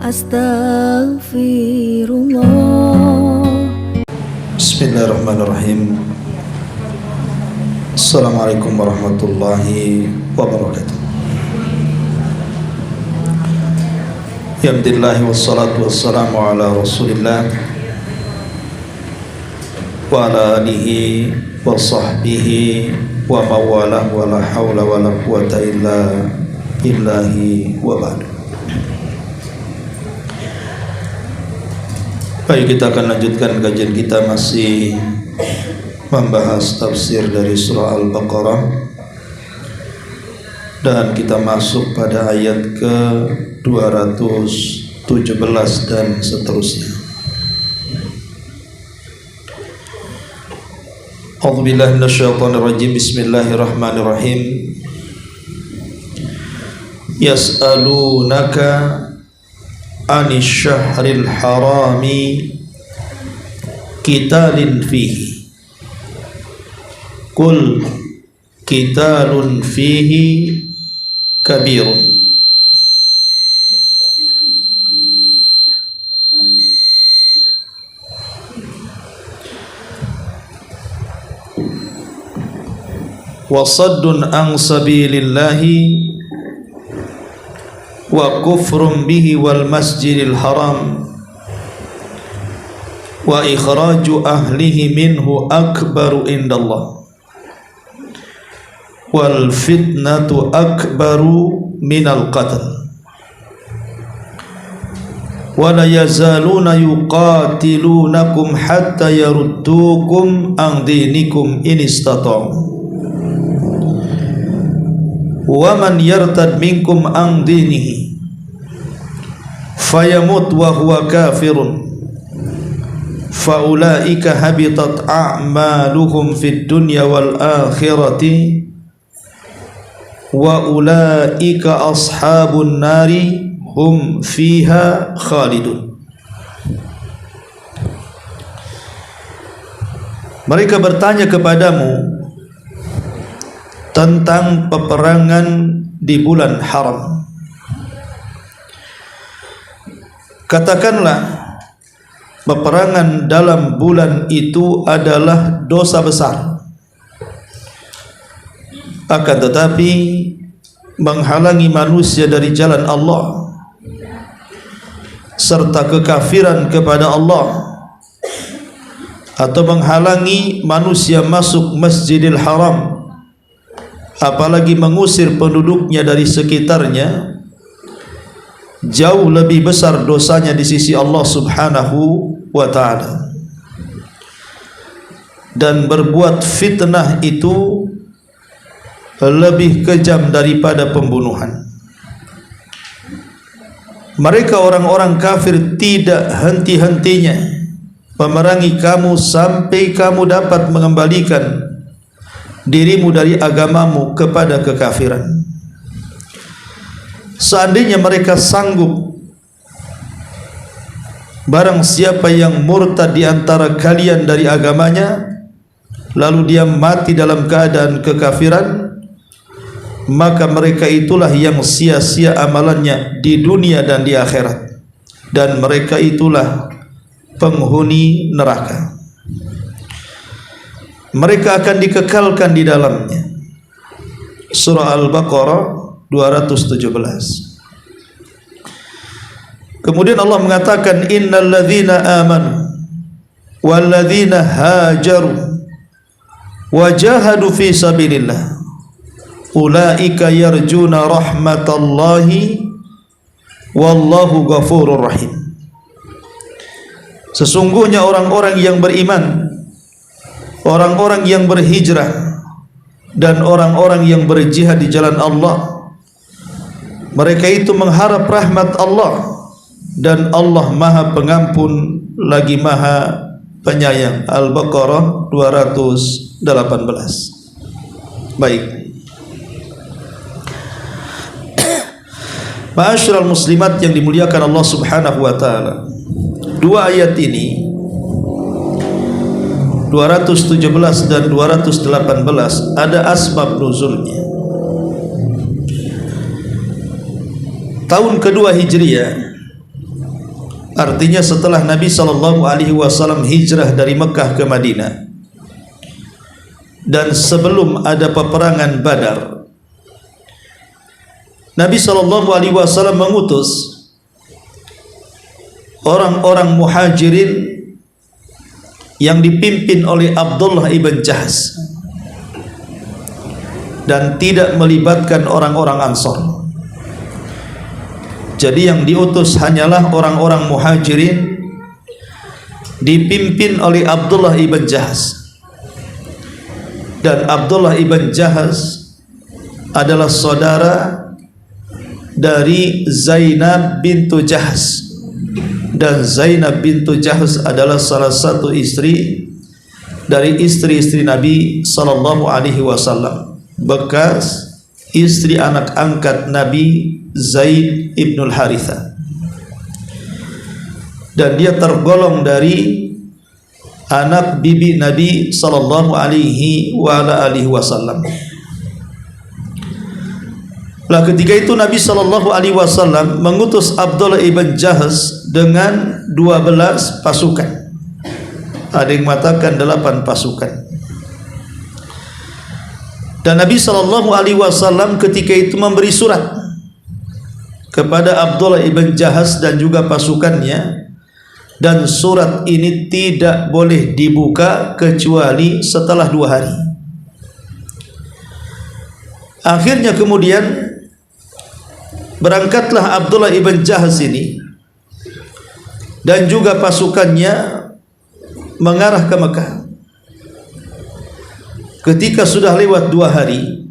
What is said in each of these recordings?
Astaghfirullah. Bismillahirrahmanirrahim. Assalamualaikum warahmatullahi wabarakatuh. Alhamdulillah wassalatu wassalamu ala Rasulillah wa ala alihi wa sahbihi wa mawalah wa la hawla wa la quwata illa billahi wa ba'du. Baik, kita akan lanjutkan kajian kita, masih membahas tafsir dari surah Al-Baqarah, dan kita masuk pada ayat ke 217 dan seterusnya. A'udzubillahi minasyaitonirrajim. Bismillahirrahmanirrahim. Yas'alunaka anis syahril harami qitalin fihi qul qitalun fihi kabirun wa saddun an sabilillahi wa kufrun bihi wal masjidil haram wa ikhraju ahlihi minhu akbaru indallah wal fitnatu akbaru minal qatl wa la yazaluna yuqatilunakum hatta yaruddukum an dinikum in istata'u wa man yartad minkum an dinihi fayamut wa huwa kafirun faulaika habitat a'maluhum fid dunya wal akhirati wa ulaika ashabun nari hum fiha khalidun. Mereka bertanya kepadamu tentang peperangan di bulan haram. Katakanlah, peperangan dalam bulan itu adalah dosa besar, akan tetapi menghalangi manusia dari jalan Allah serta kekafiran kepada Allah, atau menghalangi manusia masuk Masjidil Haram, apalagi mengusir penduduknya dari sekitarnya, jauh lebih besar dosanya di sisi Allah Subhanahu wa ta'ala. Dan berbuat fitnah itu lebih kejam daripada pembunuhan. Mereka orang-orang kafir tidak henti-hentinya memerangi kamu sampai kamu dapat mengembalikan dirimu dari agamamu kepada kekafiran. Seandainya mereka sanggup, barang siapa yang murtad di antara kalian dari agamanya lalu dia mati dalam keadaan kekafiran, maka mereka itulah yang sia-sia amalannya di dunia dan di akhirat, dan mereka itulah penghuni neraka. Mereka akan dikekalkan di dalamnya. Surah Al-Baqarah 217. Kemudian Allah mengatakan, innal ladzina amanu wal ladzina hajaru wa jahadu fi sabilillah ulaika yarjuna rahmatallahi wallahu ghafurur rahim. Sesungguhnya orang-orang yang beriman, orang-orang yang berhijrah, dan orang-orang yang berjihad di jalan Allah, mereka itu mengharap rahmat Allah, dan Allah Maha Pengampun lagi Maha Penyayang. Al-Baqarah 218. Baik, ma'asyiral muslimat yang dimuliakan Allah Subhanahu wa ta'ala, dua ayat ini 217 dan 218 ada asbab nuzulnya. Tahun kedua Hijriah Artinya setelah Nabi SAW hijrah dari Mekah ke Madinah dan sebelum ada peperangan Badar, Nabi SAW mengutus orang-orang muhajirin yang dipimpin oleh Abdullah ibn Jahsh dan tidak melibatkan orang-orang Ansor. Jadi yang diutus hanyalah orang-orang muhajirin dipimpin oleh Abdullah ibn Jahsh. Dan Abdullah ibn Jahsh adalah saudara dari Zainab bintu Jahsh, dan Zainab bintu Jahsh adalah salah satu istri dari istri-istri Nabi SAW, bekas istri anak angkat Nabi Zaid ibnul Haritha, dan dia tergolong dari anak bibi Nabi sallallahu alaihi wasallam. Lah ketika itu Nabi sallallahu alaihi wasallam mengutus Abdullah ibn Jahsh dengan 12 pasukan. Ada yang mengatakan 8 pasukan. Dan Nabi sallallahu alaihi wasallam ketika itu memberi surat kepada Abdullah ibn Jahsh dan juga pasukannya, dan surat ini tidak boleh dibuka kecuali setelah 2 hari. Akhirnya kemudian berangkatlah Abdullah ibn Jahsh ini dan juga pasukannya mengarah ke Mekah. Ketika sudah lewat 2 hari,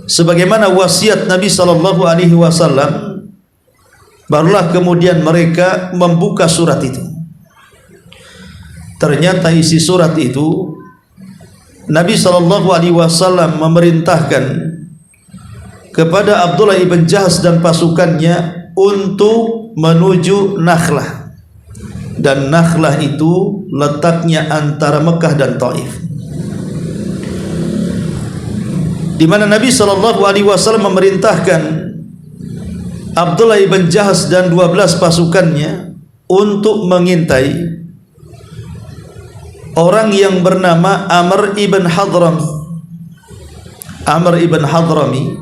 sebagaimana wasiat Nabi SAW, barulah kemudian mereka membuka surat itu. Ternyata isi surat itu, Nabi SAW memerintahkan kepada Abdullah ibn Jahsh dan pasukannya untuk menuju Nakhlah, dan Nakhlah itu letaknya antara Mekah dan Taif, di mana Nabi SAW memerintahkan Abdullah ibn Jahsh dan 12 pasukannya untuk mengintai orang yang bernama Amr ibn Hadrami. Amr ibn Hadrami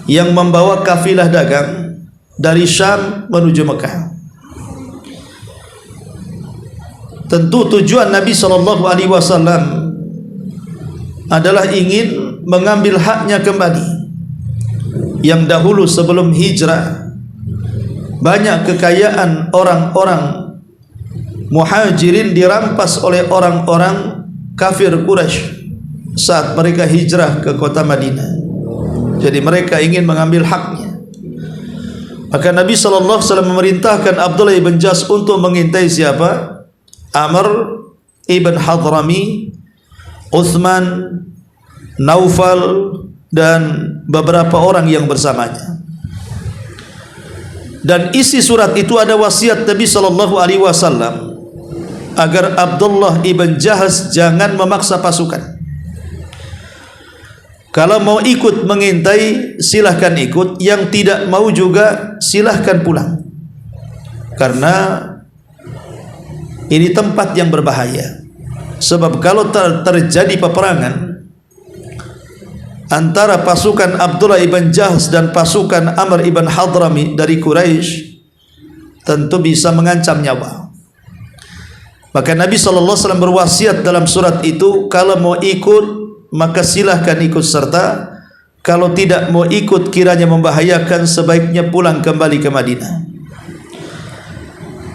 yang membawa kafilah dagang dari Syam menuju Mekah. Tentu tujuan Nabi SAW adalah ingin mengambil haknya kembali, yang dahulu sebelum hijrah banyak kekayaan orang-orang muhajirin dirampas oleh orang-orang kafir Quraisy saat mereka hijrah ke kota Madinah. Jadi mereka ingin mengambil haknya. Maka Nabi SAW memerintahkan Abdullah ibn Jahsh untuk mengintai siapa? Amr ibn Hadrami, Uthman, Naufal, dan beberapa orang yang bersamanya. Dan isi surat itu ada wasiat Nabi SAW agar Abdullah ibn Jahsh jangan memaksa pasukan. Kalau mau ikut mengintai silahkan ikut, yang tidak mau juga silahkan pulang, karena ini tempat yang berbahaya. Sebab kalau terjadi peperangan antara pasukan Abdullah ibn Jahsh dan pasukan Amr ibn Hadrami dari Quraisy, tentu bisa mengancam nyawa. Maka Nabi SAW berwasiat dalam surat itu, kalau mau ikut maka silahkan ikut serta, kalau tidak mau ikut kiranya membahayakan, sebaiknya pulang kembali ke Madinah.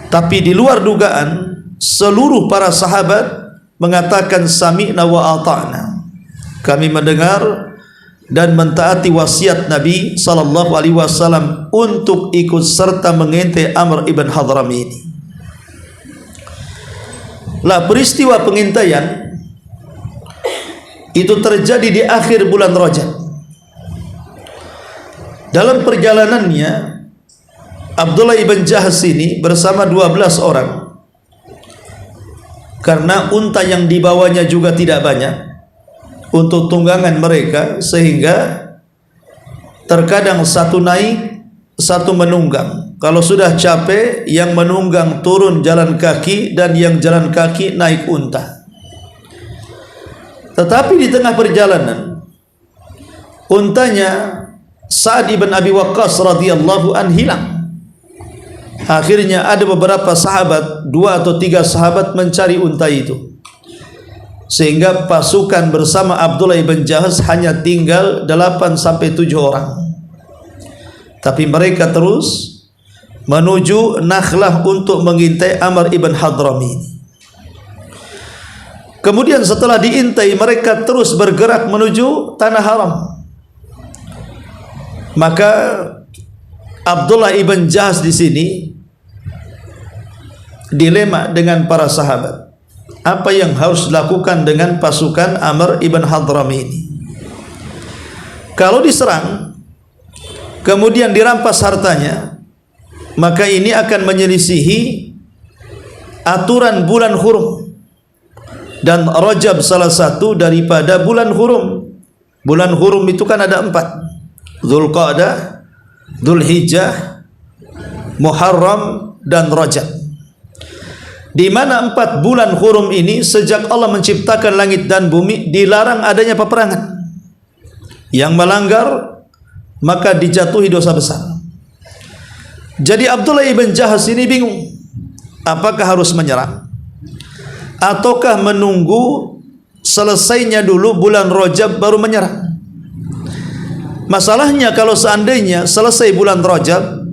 Tapi di luar dugaan, seluruh para sahabat mengatakan sami'na wa ata'na, kami mendengar dan mentaati wasiat Nabi SAW untuk ikut serta mengintai Amr ibn Hadrami ini. Lah, peristiwa pengintaian itu terjadi di akhir bulan Rajab. Dalam perjalanannya, Abdullah ibn Jahsh ini bersama 12 orang, karena unta yang dibawanya juga tidak banyak untuk tunggangan mereka, sehingga terkadang satu naik, satu menunggang. kalau sudah capek, yang menunggang turun jalan kaki dan yang jalan kaki naik unta. Tetapi di tengah perjalanan, untanya Sa'ad ibn Abi Waqqas radhiyallahu an hilang. Akhirnya ada beberapa sahabat, 2 atau 3 sahabat mencari unta itu, sehingga pasukan bersama Abdullah ibn Jahaz hanya tinggal 8 sampai 7 orang. Tapi mereka terus menuju Nakhlah untuk mengintai Amr ibn Hadrami. Kemudian setelah diintai, mereka terus bergerak menuju Tanah Haram. Maka Abdullah ibn Jahaz di sini dilema dengan para sahabat. Apa yang harus dilakukan dengan pasukan Amr ibn Hadrami ini? Kalau diserang, kemudian dirampas hartanya, maka ini akan menyelisihi aturan bulan hurum. Dan Rajab salah satu daripada bulan hurum. Bulan hurum itu kan ada 4: Dzulqa'dah, Dzulhijjah, Muharram, dan Rajab. Di mana 4 bulan hurum ini sejak Allah menciptakan langit dan bumi dilarang adanya peperangan. Yang melanggar maka dijatuhi dosa besar. Jadi Abdullah ibn Jahaz ini bingung, apakah harus menyerang ataukah menunggu selesainya dulu bulan Rajab baru menyerang. Masalahnya kalau seandainya selesai bulan Rajab,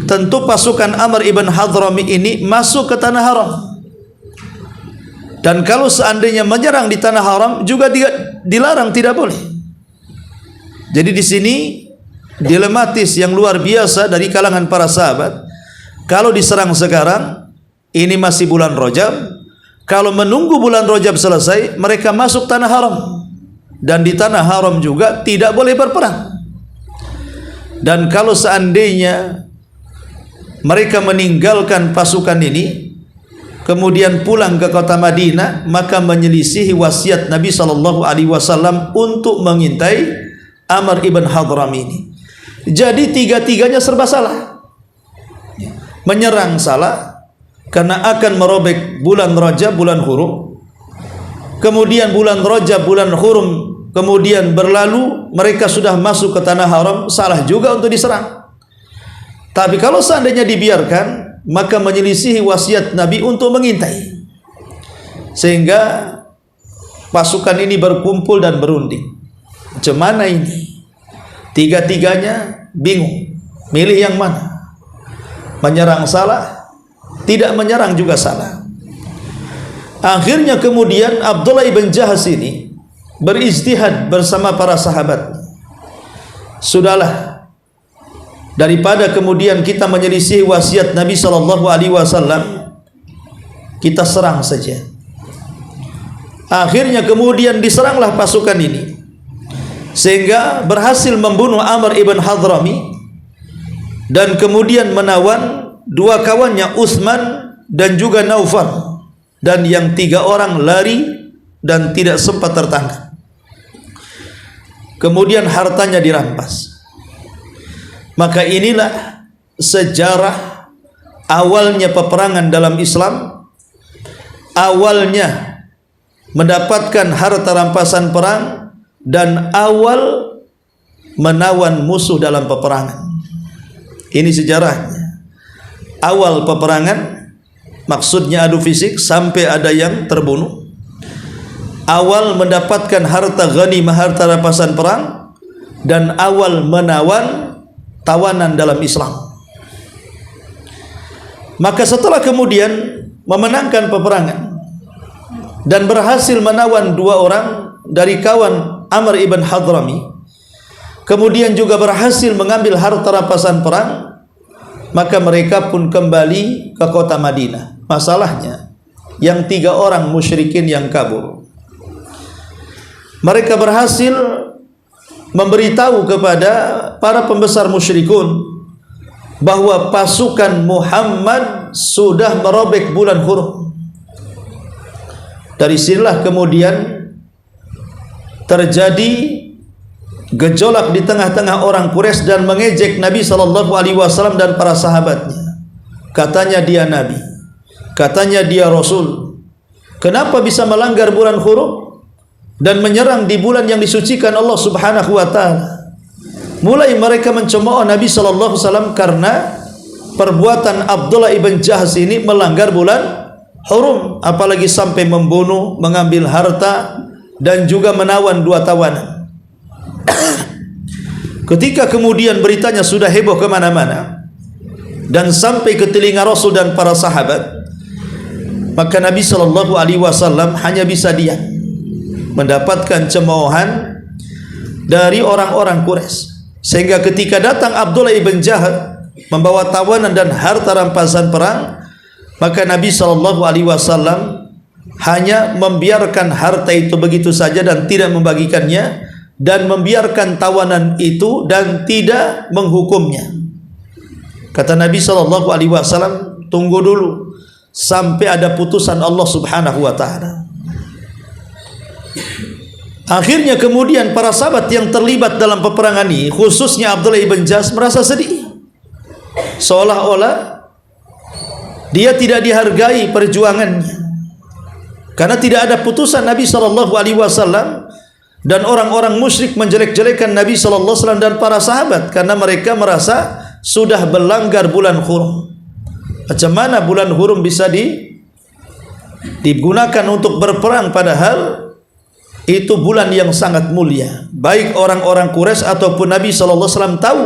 tentu pasukan Amr ibn Hadrami ini masuk ke Tanah Haram. Dan kalau seandainya menyerang di Tanah Haram juga dilarang, tidak boleh. Jadi di sini dilematis yang luar biasa dari kalangan para sahabat. Kalau diserang sekarang, ini masih bulan Rajab. Kalau menunggu bulan Rajab selesai, mereka masuk Tanah Haram. Dan di Tanah Haram juga tidak boleh berperang. Dan kalau seandainya mereka meninggalkan pasukan ini, kemudian pulang ke kota Madinah, maka menyelisihi wasiat Nabi SAW untuk mengintai Amr ibn Hadrami ini. Jadi tiga-tiganya serba salah. Menyerang salah karena akan merobek bulan Rajab, bulan hurum. Kemudian bulan Rajab, bulan hurum kemudian berlalu, mereka sudah masuk ke Tanah Haram, salah juga untuk diserang. Tapi kalau seandainya dibiarkan, maka menyelisihi wasiat Nabi untuk mengintai. Sehingga pasukan ini berkumpul dan berunding. Macam mana ini? Tiga-tiganya bingung, milih yang mana? Menyerang salah, tidak menyerang juga salah. Akhirnya kemudian Abdullah ibn Jahaz ini berijtihad bersama para sahabat. Sudahlah, daripada kemudian kita menyelisih wasiat Nabi SAW, kita serang saja. Akhirnya kemudian diseranglah pasukan ini, sehingga berhasil membunuh Amr ibn Hadrami dan kemudian menawan 2 kawannya, Utsman dan juga Naufal. Dan yang 3 orang lari dan tidak sempat tertangkap. Kemudian hartanya dirampas. Maka inilah sejarah awalnya peperangan dalam Islam. Awalnya mendapatkan harta rampasan perang dan awal menawan musuh dalam peperangan. Ini sejarahnya. Awal peperangan, maksudnya adu fisik sampai ada yang terbunuh. Awal mendapatkan harta ghanimah, harta rampasan perang, dan awal menawan tawanan dalam Islam. Maka setelah kemudian memenangkan peperangan dan berhasil menawan 2 orang dari kawan Amr ibn Hadrami, kemudian juga berhasil mengambil harta rampasan perang, maka mereka pun kembali ke kota Madinah. Masalahnya yang 3 orang musyrikin yang kabur, mereka berhasil memberitahu kepada para pembesar musyrikun bahwa pasukan Muhammad sudah merobek bulan hurum. Dari sinilah kemudian terjadi gejolak di tengah-tengah orang Quraisy dan mengejek Nabi SAW dan para sahabatnya. Katanya dia Nabi, katanya dia Rasul. Kenapa bisa melanggar bulan hurum dan menyerang di bulan yang disucikan Allah Subhanahu wa taala? Mulai mereka mencemooh Nabi SAW karena perbuatan Abdullah ibn Jahsh ini melanggar bulan hurum, apalagi sampai membunuh, mengambil harta dan juga menawan 2 tawanan. Ketika kemudian beritanya sudah heboh kemana-mana dan sampai ke telinga Rasul dan para sahabat, maka Nabi SAW hanya bisa diam, mendapatkan cemoohan dari orang-orang Quraisy. Sehingga ketika datang Abdullah ibn Jahsh membawa tawanan dan harta rampasan perang, maka Nabi SAW hanya membiarkan harta itu begitu saja dan tidak membagikannya, dan membiarkan tawanan itu dan tidak menghukumnya. Kata Nabi SAW, tunggu dulu sampai ada putusan Allah Subhanahu wa taala. Akhirnya kemudian para sahabat yang terlibat dalam peperangan ini, khususnya Abdullah ibn Jahsh, merasa sedih, seolah-olah dia tidak dihargai perjuangannya, karena tidak ada putusan Nabi SAW. Dan orang-orang musyrik menjelek-jelekan Nabi SAW dan para sahabat karena mereka merasa sudah melanggar bulan hurum. Macam mana bulan hurum bisa digunakan untuk berperang, padahal itu bulan yang sangat mulia. Baik orang-orang Quraisy ataupun Nabi SAW tahu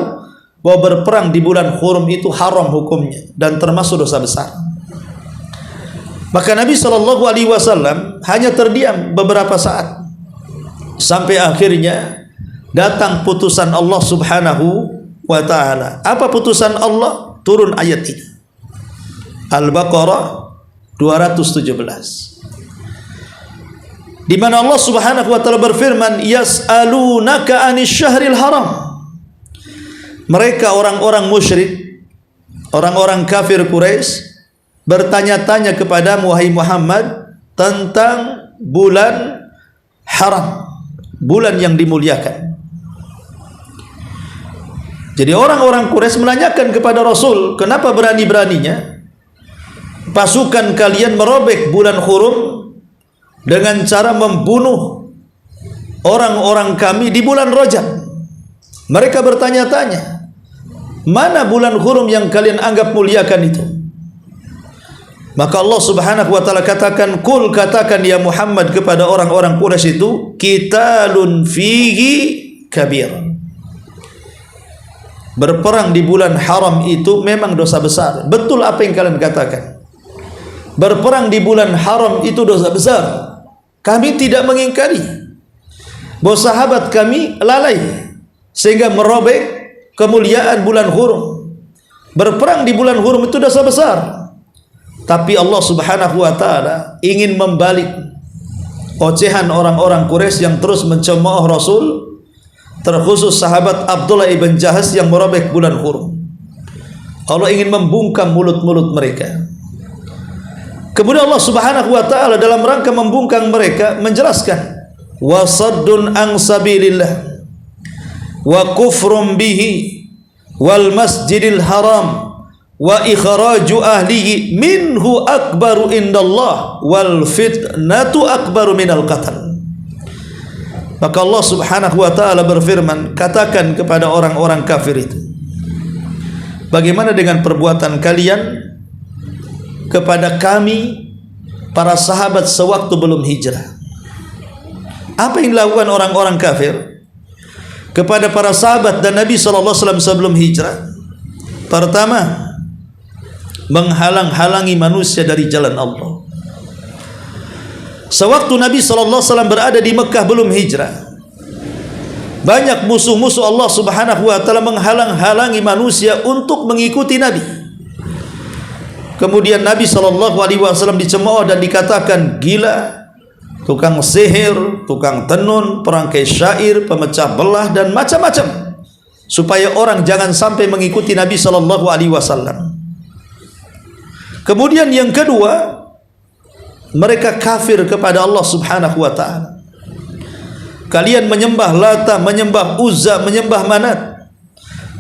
bahwa berperang di bulan hurum itu haram hukumnya dan termasuk dosa besar. Maka Nabi SAW hanya terdiam beberapa saat, sampai akhirnya datang putusan Allah Subhanahu wa taala. Apa putusan Allah? Turun ayat ini, Al-Baqarah 217, di mana Allah Subhanahu wa taala berfirman, yas'alunaka 'anil syahril haram. Mereka orang-orang musyrik, orang-orang kafir Quraisy bertanya-tanya kepadamu wahai Muhammad tentang bulan haram, bulan yang dimuliakan. Jadi orang-orang Quraisy menanyakan kepada Rasul, kenapa berani-beraninya pasukan kalian merobek bulan hurum dengan cara membunuh orang-orang kami di bulan Rajab? Mereka bertanya-tanya, mana bulan hurum yang kalian anggap muliakan itu? Maka Allah Subhanahu wa taala katakan, "Qul," katakan ya Muhammad kepada orang-orang Quraisy itu, "Qitalun fihi kabir." Berperang di bulan haram itu memang dosa besar. Betul apa yang kalian katakan. Berperang di bulan haram itu dosa besar. Kami tidak mengingkari bahwa sahabat kami lalai sehingga merobek kemuliaan bulan hurum. Berperang di bulan hurum itu dosa besar. Tapi Allah Subhanahu wa taala ingin membalik ocehan orang-orang Quraisy yang terus mencemooh Rasul, terkhusus sahabat Abdullah ibn Jahsh yang merobek bulan hurum. Allah ingin membungkam mulut-mulut mereka. Kemudian Allah Subhanahu wa taala dalam rangka membungkam mereka menjelaskan, wasaddun an sabilillah wa kufrum bihi wal masjidil haram wa ikhraju ahlihi minhu akbaru indallah wal fitnatu akbaru minal qatl. Maka Allah Subhanahu wa taala berfirman, katakan kepada orang-orang kafir itu, bagaimana dengan perbuatan kalian kepada kami para sahabat sewaktu belum hijrah? Apa yang dilakukan orang-orang kafir kepada para sahabat dan Nabi SAW sebelum hijrah? Pertama, menghalang-halangi manusia dari jalan Allah. Sewaktu Nabi SAW berada di Mekah belum hijrah, banyak musuh-musuh Allah Subhanahu wa taala menghalang-halangi manusia untuk mengikuti Nabi. Kemudian Nabi SAW dicemooh dan dikatakan gila, tukang sihir, tukang tenun, perangkai syair, pemecah belah dan macam-macam, supaya orang jangan sampai mengikuti Nabi SAW. Kemudian yang kedua, mereka kafir kepada Allah Subhanahu wa taala. kalian menyembah Lata, menyembah Uzza, menyembah Manat,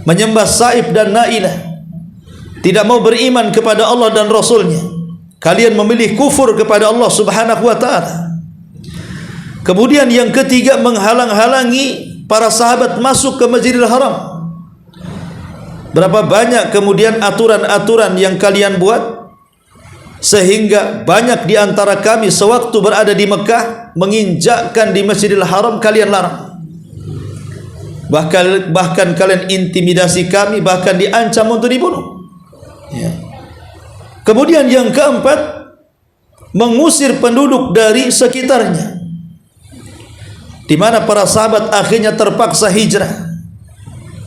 menyembah Saif dan Nailah, tidak mau beriman kepada Allah dan Rasulnya, kalian memilih kufur kepada Allah subhanahu wa ta'ala. Kemudian yang ketiga, menghalang-halangi para sahabat masuk ke Masjidil Haram. Berapa banyak kemudian aturan-aturan yang kalian buat, sehingga banyak di antara kami sewaktu berada di Mekah menginjakkan di Masjidil Haram kalian larang. Bahkan kalian intimidasi kami, bahkan diancam untuk dibunuh. Ya. Kemudian yang keempat, mengusir penduduk dari sekitarnya, di mana para sahabat akhirnya terpaksa hijrah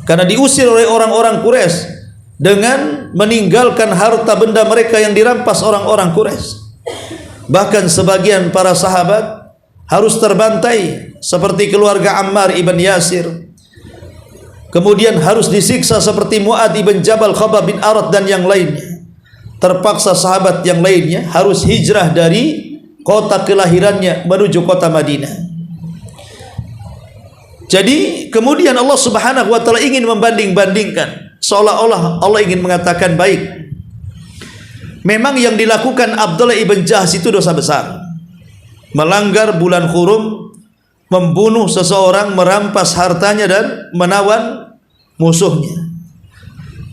karena diusir oleh orang-orang Quraisy dengan meninggalkan harta benda mereka yang dirampas orang-orang Quraisy. Bahkan sebagian para sahabat harus terbantai seperti keluarga Ammar ibn Yasir. Kemudian harus disiksa seperti Mu'ad ibn Jabal, Khabbab bin Arat dan yang lainnya. Terpaksa sahabat yang lainnya harus hijrah dari kota kelahirannya menuju kota Madinah. Jadi kemudian Allah subhanahu wa ta'ala ingin membanding-bandingkan, seolah-olah Allah ingin mengatakan, baik, memang yang dilakukan Abdullah ibn Jahsh itu dosa besar, melanggar bulan hurum, membunuh seseorang, merampas hartanya dan menawan musuhnya.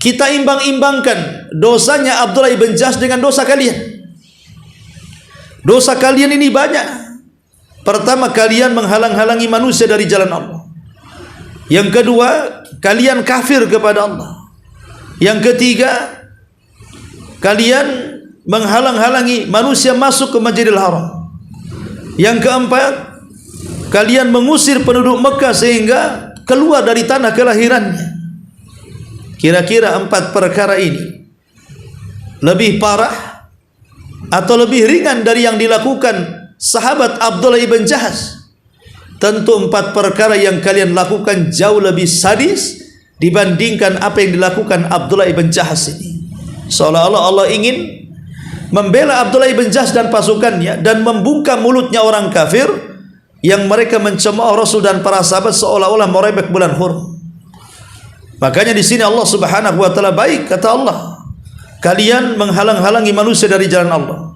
Kita imbang-imbangkan dosanya Abdullah ibn Jahsh dengan dosa kalian. Dosa kalian ini banyak. Pertama, kalian menghalang-halangi manusia dari jalan Allah. Yang kedua, kalian kafir kepada Allah. Yang ketiga, kalian menghalang-halangi manusia masuk ke Masjidil Haram. Yang keempat, kalian mengusir penduduk Mekah sehingga keluar dari tanah kelahirannya. Kira-kira 4 perkara ini lebih parah atau lebih ringan dari yang dilakukan sahabat Abdullah ibn Jahsh? Tentu 4 perkara yang kalian lakukan jauh lebih sadis dibandingkan apa yang dilakukan Abdullah ibn Jahsh ini. Seolah-olah Allah ingin membela Abdullah ibn Jahsh dan pasukannya dan membungkam mulutnya orang kafir yang mereka mencemooh Rasul dan para sahabat seolah-olah merebek bulan hurum. Makanya di sini Allah subhanahu wa ta'ala, baik, kata Allah, kalian menghalang-halangi manusia dari jalan Allah,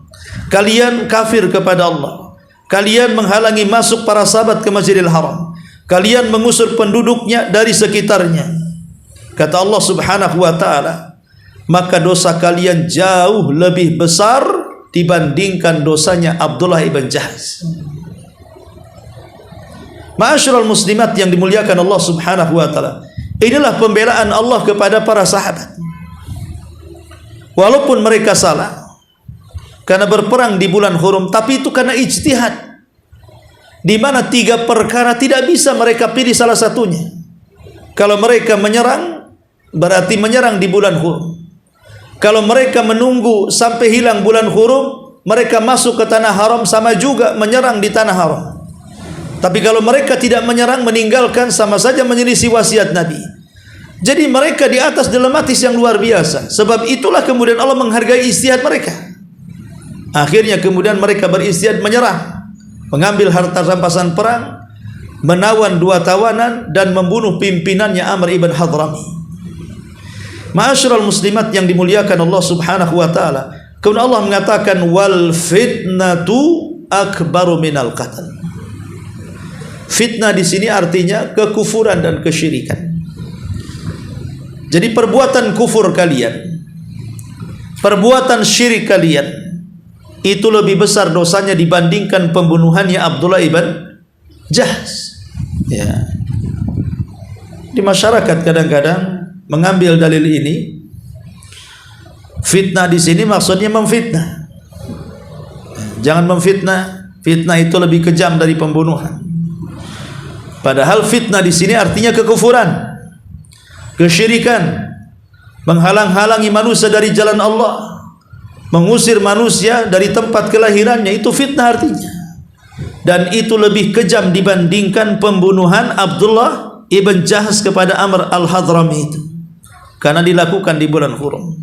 kalian kafir kepada Allah, kalian menghalangi masuk para sahabat ke Masjidil Haram, kalian mengusir penduduknya dari sekitarnya. Kata Allah subhanahu wa ta'ala, maka dosa kalian jauh lebih besar dibandingkan dosanya Abdullah ibn Jahsh. Ma'asyiral muslimat yang dimuliakan Allah subhanahu wa ta'ala, inilah pembelaan Allah kepada para sahabat. Walaupun mereka salah karena berperang di bulan hurum, tapi itu karena ijtihad, di mana 3 perkara tidak bisa mereka pilih salah satunya. Kalau mereka menyerang, berarti menyerang di bulan hurum. Kalau mereka menunggu sampai hilang bulan hurum, mereka masuk ke tanah haram, sama juga menyerang di tanah haram. Tapi kalau mereka tidak menyerang, meninggalkan, sama saja menyelisih wasiat Nabi. Jadi mereka di atas dilematis yang luar biasa. Sebab itulah kemudian Allah menghargai ijtihad mereka. Akhirnya kemudian mereka beristihad menyerah, mengambil harta rampasan perang, menawan 2 tawanan dan membunuh pimpinannya Amr ibn Hadrami. Ma'asyiral muslimat yang dimuliakan Allah subhanahu wa ta'ala, kemudian Allah mengatakan, wal fitnatu akbaru minal qatl. Fitnah di sini artinya kekufuran dan kesyirikan. Jadi perbuatan kufur kalian, perbuatan syirik kalian, itu lebih besar dosanya dibandingkan pembunuhannya Abdullah ibn Jahsh. Ya. Di masyarakat kadang-kadang mengambil dalil ini. Fitnah di sini maksudnya memfitnah. Jangan memfitnah. Fitnah itu lebih kejam dari pembunuhan. Padahal fitnah di sini artinya kekufuran, kesyirikan, menghalang-halangi manusia dari jalan Allah, mengusir manusia dari tempat kelahirannya, itu fitnah artinya. Dan itu lebih kejam dibandingkan pembunuhan Abdullah ibn Jahsh kepada Amr al-Hadrami itu, karena dilakukan di bulan hurum.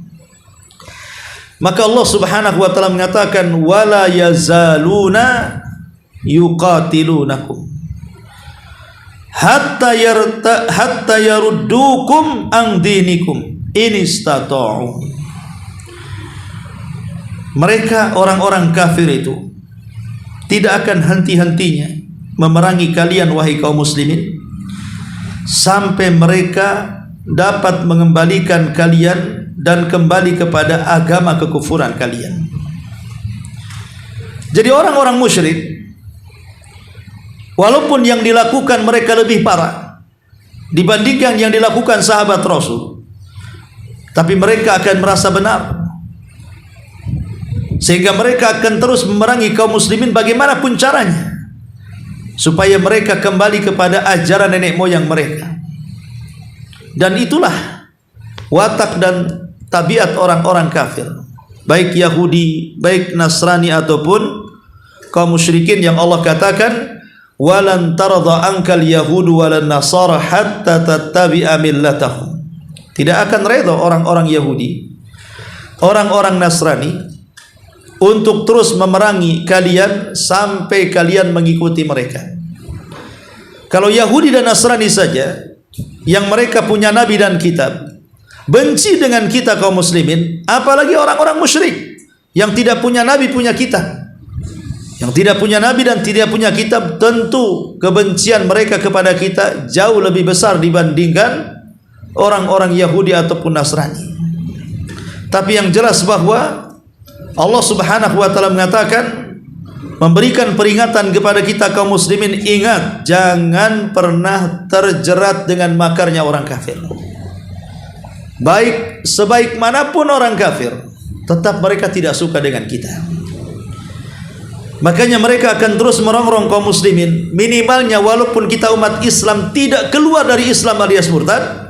Maka Allah subhanahu wa ta'ala mengatakan, wala yazaluna yuqatilunakum. hatta yaruddukum an dinikum in istata'u. Mereka orang-orang kafir itu tidak akan henti-hentinya memerangi kalian wahai kaum muslimin sampai mereka dapat mengembalikan kalian dan kembali kepada agama kekufuran kalian. Jadi orang-orang musyrik, walaupun yang dilakukan mereka lebih parah dibandingkan yang dilakukan sahabat Rasul, tapi mereka akan merasa benar, sehingga mereka akan terus memerangi kaum muslimin bagaimanapun caranya, supaya mereka kembali kepada ajaran nenek moyang mereka. Dan itulah watak dan tabiat orang-orang kafir, baik Yahudi, baik Nasrani ataupun kaum musyrikin, yang Allah katakan walan taradha ankal yahudu walan nasara hatta tattabi'a millatahum. Tidak akan redha orang-orang Yahudi, orang-orang Nasrani untuk terus memerangi kalian sampai kalian mengikuti mereka. Kalau Yahudi dan Nasrani saja yang mereka punya nabi dan kitab benci dengan kita kaum muslimin, apalagi orang-orang musyrik yang tidak punya nabi punya kitab. Yang tidak punya nabi dan tidak punya kitab, tentu kebencian mereka kepada kita jauh lebih besar dibandingkan orang-orang Yahudi ataupun Nasrani. Tapi yang jelas bahwa Allah Subhanahu wa taala mengatakan, memberikan peringatan kepada kita kaum muslimin, ingat, jangan pernah terjerat dengan makarnya orang kafir. Baik sebaik manapun orang kafir, tetap mereka tidak suka dengan kita. Makanya mereka akan terus merongrong kaum muslimin, minimalnya walaupun kita umat Islam tidak keluar dari Islam alias murtad,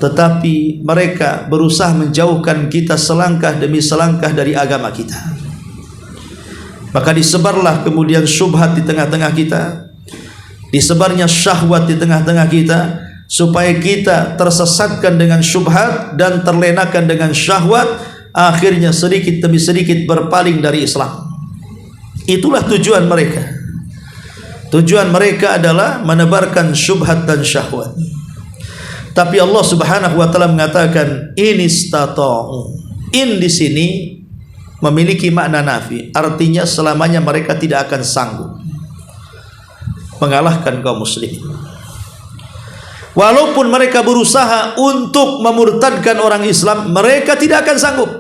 tetapi mereka berusaha menjauhkan kita selangkah demi selangkah dari agama kita. Maka disebarlah kemudian syubhat di tengah-tengah kita, disebarnya syahwat di tengah-tengah kita, supaya kita tersesatkan dengan syubhat dan terlenakan dengan syahwat, akhirnya sedikit demi sedikit berpaling dari Islam. Itulah tujuan mereka. Tujuan mereka adalah menebarkan syubhat dan syahwat. Tapi Allah Subhanahu wa taala mengatakan inistata'u. In di sini memiliki makna nafi, artinya selamanya mereka tidak akan sanggup mengalahkan kaum muslimin. Walaupun mereka berusaha untuk memurtadkan orang Islam, mereka tidak akan sanggup.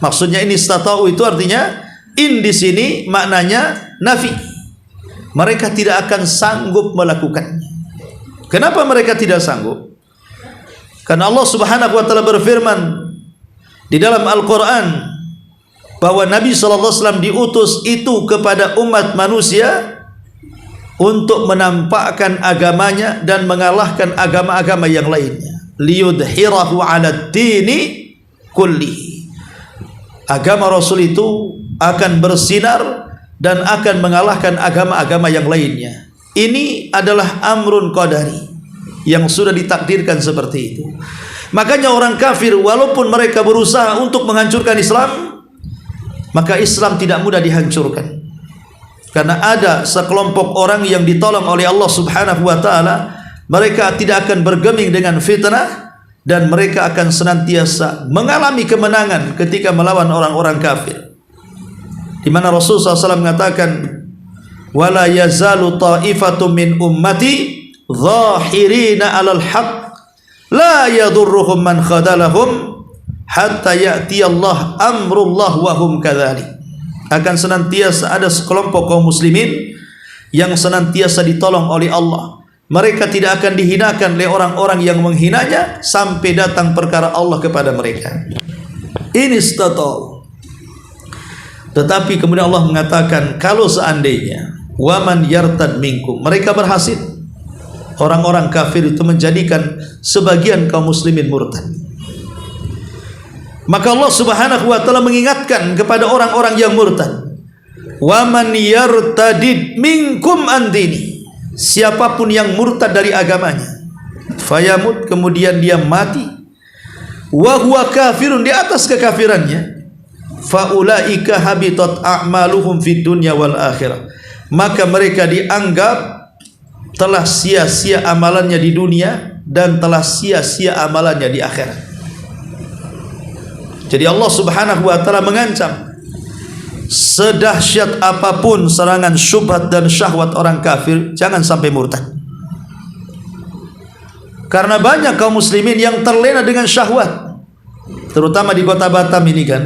Maksudnya inistata'u itu artinya in di sini maknanya nafi. Mereka tidak akan sanggup melakukannya. Kenapa mereka tidak sanggup? Karena Allah Subhanahu wa taala berfirman di dalam Al-Qur'an bahwa Nabi sallallahu alaihi wasallam diutus itu kepada umat manusia untuk menampakkan agamanya dan mengalahkan agama-agama yang lainnya. Liyudhhirahu 'alad dini kullihi. Agama Rasul itu akan bersinar dan akan mengalahkan agama-agama yang lainnya. Ini adalah amrun qadari yang sudah ditakdirkan seperti itu. Makanya orang kafir walaupun mereka berusaha untuk menghancurkan Islam, maka Islam tidak mudah dihancurkan. Karena ada sekelompok orang yang ditolong oleh Allah Subhanahu wa taala, mereka tidak akan bergeming dengan fitnah dan mereka akan senantiasa mengalami kemenangan ketika melawan orang-orang kafir. Di mana Rasulullah SAW mengatakan, wala yazalu ta'ifatum min ummati zahirina 'alal haqq la yadurruhum man khadalahum hatta ya'ti Allah amrullah wa hum kadzalik. Akan senantiasa ada sekelompok kaum muslimin yang senantiasa ditolong oleh Allah. Mereka tidak akan dihinakan oleh orang-orang yang menghinanya sampai datang perkara Allah kepada mereka. Ini istata'u. Tetapi kemudian Allah mengatakan, kalau seandainya waman yartad minkum, mereka berhasil, orang-orang kafir itu menjadikan sebagian kaum muslimin murtad, maka Allah Subhanahu wa taala mengingatkan kepada orang-orang yang murtad, waman yartadid minkum an dini, siapapun yang murtad dari agamanya, fayamut, kemudian dia mati, wa huwa kafirun, di atas kekafirannya, faulaika habitat a'maluhum fid dunya wal akhirah, maka mereka dianggap telah sia-sia amalannya di dunia dan telah sia-sia amalannya di akhirat. Jadi Allah Subhanahu wa taala mengancam, sedahsyat apapun serangan syubhat dan syahwat orang kafir, jangan sampai murtad. Karena banyak kaum muslimin yang terlena dengan syahwat, terutama di kota Batam ini kan.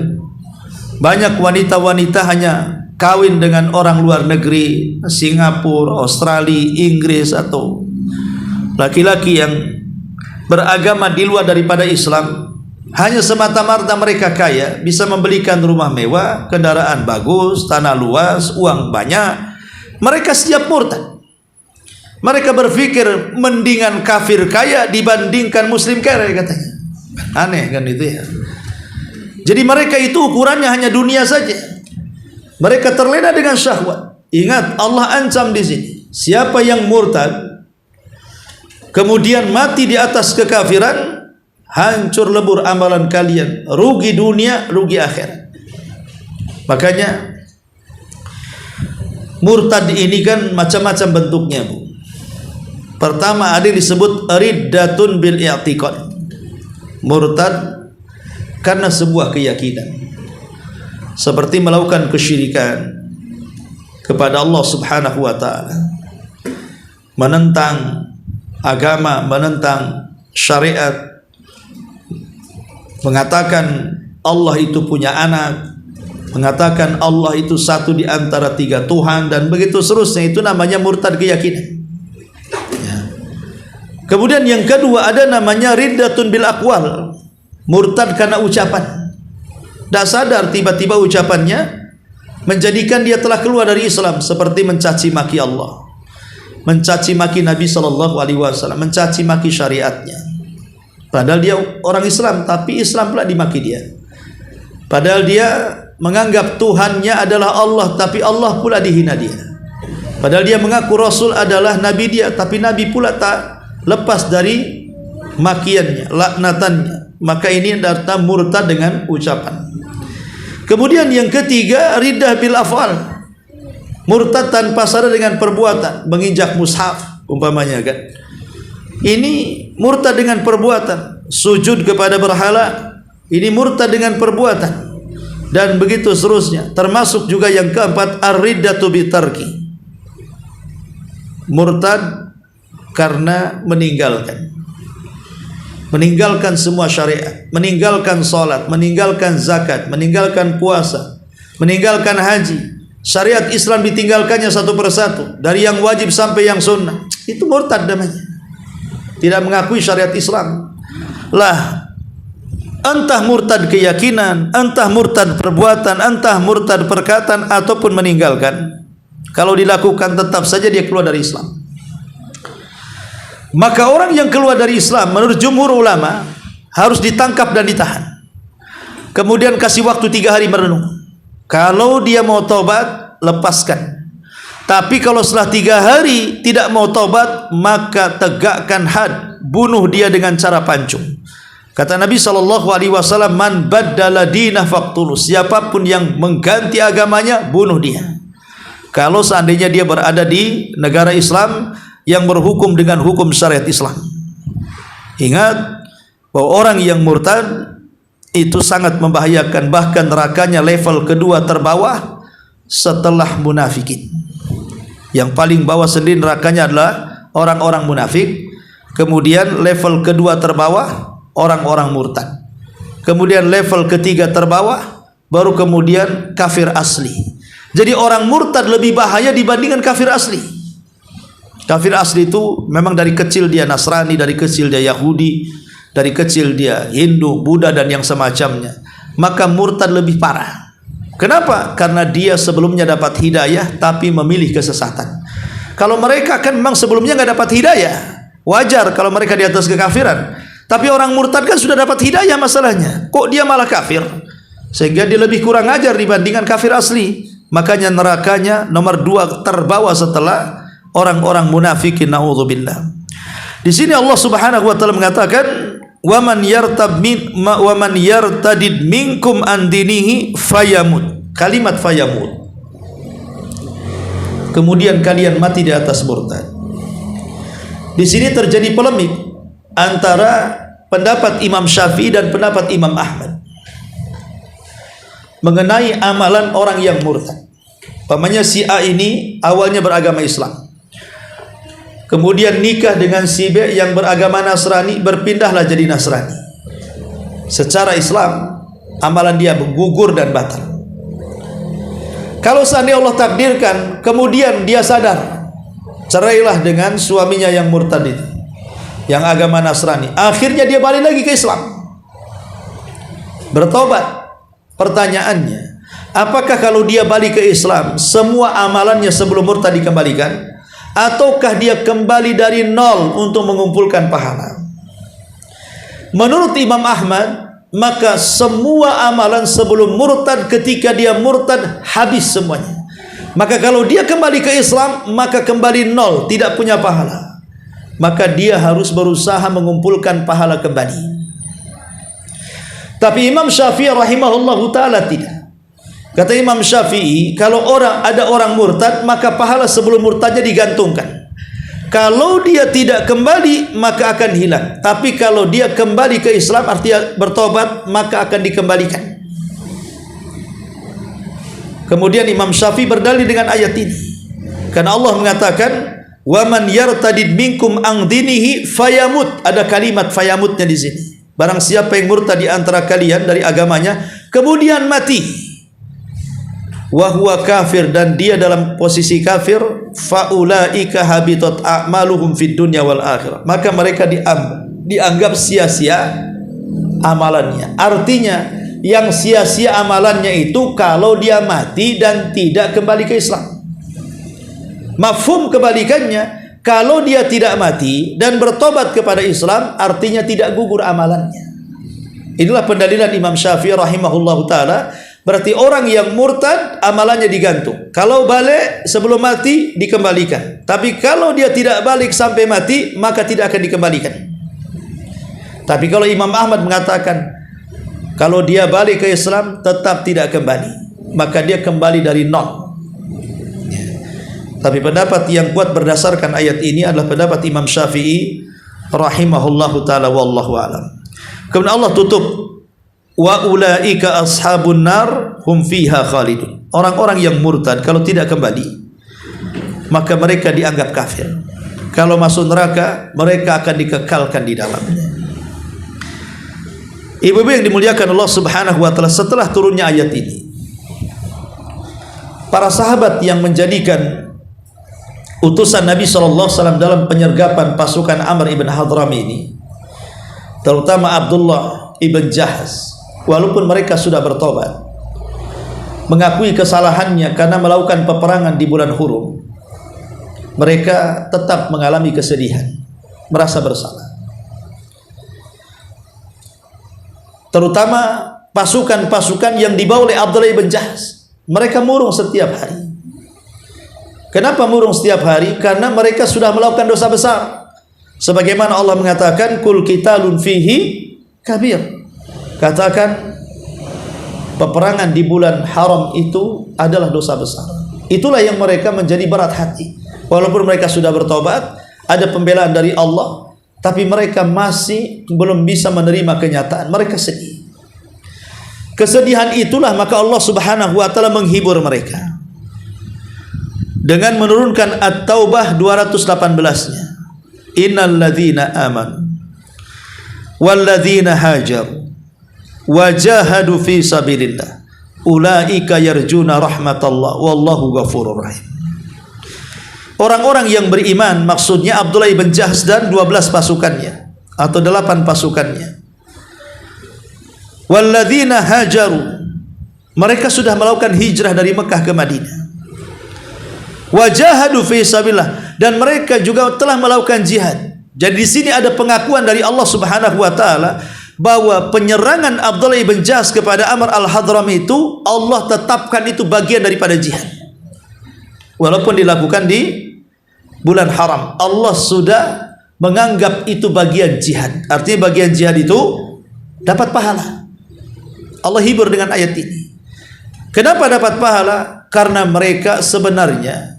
Banyak wanita-wanita hanya kawin dengan orang luar negeri, Singapura, Australia, Inggris, atau laki-laki yang beragama di luar daripada Islam, hanya semata-mata mereka kaya, bisa membelikan rumah mewah, kendaraan bagus, tanah luas, uang banyak, mereka siap murtad. Mereka berpikir mendingan kafir kaya dibandingkan muslim kaya, katanya. Aneh kan itu ya. Jadi mereka itu ukurannya hanya dunia saja. Mereka terlena dengan syahwat. Ingat, Allah ancam di sini, siapa yang murtad kemudian mati di atas kekafiran, hancur lebur amalan kalian, rugi dunia, rugi akhirat. Makanya murtad ini kan macam-macam bentuknya, Bu. Pertama ada disebut riddatun bil i'tiqad, murtad karena sebuah keyakinan, seperti melakukan kesyirikan kepada Allah Subhanahu wa taala, menentang agama, menentang syariat, mengatakan Allah itu punya anak, mengatakan Allah itu satu di antara tiga Tuhan, dan begitu seterusnya. Itu namanya murtad keyakinan. Kemudian yang kedua ada namanya riddatun bil aqwal, murtad karena ucapan. Tak sadar tiba-tiba ucapannya menjadikan dia telah keluar dari Islam, seperti mencaci maki Allah, mencaci maki Nabi SAW, mencaci maki syariatnya. Padahal dia orang Islam, tapi Islam pula dimaki dia. Padahal dia menganggap Tuhannya adalah Allah, tapi Allah pula dihina dia. Padahal dia mengaku Rasul adalah Nabi dia, tapi Nabi pula tak lepas dari makiannya, laknatannya. Maka ini datang murtad dengan ucapan. Kemudian yang ketiga, riddah bil af'al, murtad tanpa sadar dengan perbuatan, menginjak mushaf umpamanya kan. Ini murtad dengan perbuatan, sujud kepada berhala, ini murtad dengan perbuatan, dan begitu seterusnya. Termasuk juga yang keempat, ar-riddatu bitarki, murtad karena meninggalkan semua syariat, meninggalkan salat, meninggalkan zakat, meninggalkan puasa, meninggalkan haji. Syariat Islam ditinggalkannya satu persatu, dari yang wajib sampai yang sunnah. Itu murtad namanya, tidak mengakui syariat Islam. Lah, entah murtad keyakinan, entah murtad perbuatan, entah murtad perkataan ataupun meninggalkan, kalau dilakukan tetap saja dia keluar dari Islam. Maka orang yang keluar dari Islam menurut jumhur ulama harus ditangkap dan ditahan, kemudian kasih waktu 3 hari merenung. Kalau dia mau taubat, lepaskan. Tapi kalau setelah 3 hari tidak mau taubat, maka tegakkan had, bunuh dia dengan cara pancung. Kata Nabi SAW, man baddala dinah faqtuluh, siapapun yang mengganti agamanya, bunuh dia. Kalau seandainya dia berada di negara Islam yang berhukum dengan hukum syariat Islam. Ingat bahwa orang yang murtad itu sangat membahayakan, bahkan nerakanya level kedua terbawah setelah munafikin. Yang paling bawah sendiri nerakanya adalah orang-orang munafik. Kemudian level kedua terbawah orang-orang murtad. Kemudian level ketiga terbawah baru kemudian kafir asli. Jadi orang murtad lebih bahaya dibandingkan kafir asli. Kafir asli itu memang dari kecil dia Nasrani, dari kecil dia Yahudi, dari kecil dia Hindu, Buddha dan yang semacamnya. Maka murtad lebih parah. Kenapa? Karena dia sebelumnya dapat hidayah tapi memilih kesesatan. Kalau mereka kan memang sebelumnya nggak dapat hidayah, wajar kalau mereka di atas kekafiran. Tapi orang murtad kan sudah dapat hidayah, masalahnya kok dia malah kafir, sehingga dia lebih kurang ajar dibandingkan kafir asli. Makanya nerakanya nomor 2 terbawah setelah orang-orang munafikin, naudzubillah. Di sini Allah Subhanahu wa taala mengatakan, "Wa man yartadid minkum an dinihi fayamut." Kalimat fayamut, kemudian kalian mati di atas murtad. Di sini terjadi polemik antara pendapat Imam Syafi'i dan pendapat Imam Ahmad mengenai amalan orang yang murtad. Pamannya si A ini awalnya beragama Islam, kemudian nikah dengan si B yang beragama Nasrani, berpindahlah jadi Nasrani. Secara Islam amalan dia gugur dan batal. Kalau seandainya Allah takdirkan kemudian dia sadar, cerailah dengan suaminya yang murtad itu, yang agama Nasrani, akhirnya dia balik lagi ke Islam, bertobat. Pertanyaannya, apakah kalau dia balik ke Islam semua amalannya sebelum murtad dikembalikan, ataukah dia kembali dari nol untuk mengumpulkan pahala? Menurut Imam Ahmad, maka semua amalan sebelum murtad ketika dia murtad habis semuanya. Maka kalau dia kembali ke Islam, maka kembali nol, tidak punya pahala. Maka dia harus berusaha mengumpulkan pahala kembali. Tapi Imam Syafi'i rahimahullahu ta'ala tidak. Kata Imam Syafi'i, kalau ada orang murtad, maka pahala sebelum murtadnya digantungkan. Kalau dia tidak kembali, maka akan hilang. Tapi kalau dia kembali ke Islam, artinya bertobat, maka akan dikembalikan. Kemudian Imam Syafi'i berdalil dengan ayat ini, karena Allah mengatakan, wa man yartadid minkum an dinihi fayamut. Ada kalimat fayamutnya di sini. Barang siapa yang murtad di antara kalian dari agamanya kemudian mati, wa huwa kafir, dan dia dalam posisi kafir, faulaika habitat a'maluhum fid dunya wal akhirah, maka mereka dianggap sia-sia amalannya. Artinya yang sia-sia amalannya itu kalau dia mati dan tidak kembali ke Islam. Mafhum kebalikannya, kalau dia tidak mati dan bertobat kepada Islam, artinya tidak gugur amalannya. Inilah pendalilan Imam Syafi'i rahimahullahu ta'ala. Berarti orang yang murtad amalannya digantung. Kalau balik sebelum mati dikembalikan. Tapi kalau dia tidak balik sampai mati, maka tidak akan dikembalikan. Tapi kalau Imam Ahmad mengatakan, kalau dia balik ke Islam tetap tidak kembali, maka dia kembali dari nol. Tapi pendapat yang kuat berdasarkan ayat ini adalah pendapat Imam Syafi'i rahimahullahu ta'ala, wallahu a'lam. Kemudian Allah tutup, wa ulaika ashabun nar hum fiha khalidun. Orang-orang yang murtad kalau tidak kembali, maka mereka dianggap kafir. Kalau masuk neraka, mereka akan dikekalkan di dalamnya. Ibu-ibu yang dimuliakan Allah Subhanahu wa ta'ala, setelah turunnya ayat ini, para sahabat yang menjadikan utusan Nabi SAW dalam penyergapan pasukan Amr ibn Hadrami ini, terutama Abdullah ibn Jahaz, walaupun mereka sudah bertobat, mengakui kesalahannya karena melakukan peperangan di bulan Hurum, mereka tetap mengalami kesedihan, merasa bersalah. Terutama pasukan-pasukan yang dibawa oleh Abdullah ibn Jahaz, mereka murung setiap hari. Kenapa murung setiap hari? Karena mereka sudah melakukan dosa besar. Sebagaimana Allah mengatakan, kul qitalun fihi kabir. Katakan, peperangan di bulan haram itu adalah dosa besar. Itulah yang mereka menjadi berat hati. Walaupun mereka sudah bertobat, ada pembelaan dari Allah, tapi mereka masih belum bisa menerima kenyataan. Mereka sedih. Kesedihan itulah maka Allah Subhanahu wa ta'ala menghibur mereka dengan menurunkan At-Taubah 218-nya. Innal ladzina amanu wal ladzina hajaru wajahadu fi sabilillah ulaika yarjuna rahmatallah wallahu ghafurur rahim. Orang-orang yang beriman, maksudnya Abdullah ibn Jahaz dan 12 pasukannya atau 8 pasukannya. Wal ladzina hajaru, mereka sudah melakukan hijrah dari Mekah ke Madinah. Wajahadu fi sabilillah, dan mereka juga telah melakukan jihad. Jadi di sini ada pengakuan dari Allah Subhanahu wa taala bahwa penyerangan Abdullah ibn Jahaz kepada Amr al-Hadrami itu Allah tetapkan itu bagian daripada jihad. Walaupun dilakukan di bulan haram, Allah sudah menganggap itu bagian jihad. Artinya bagian jihad itu dapat pahala. Allah hibur dengan ayat ini. Kenapa dapat pahala? Karena mereka sebenarnya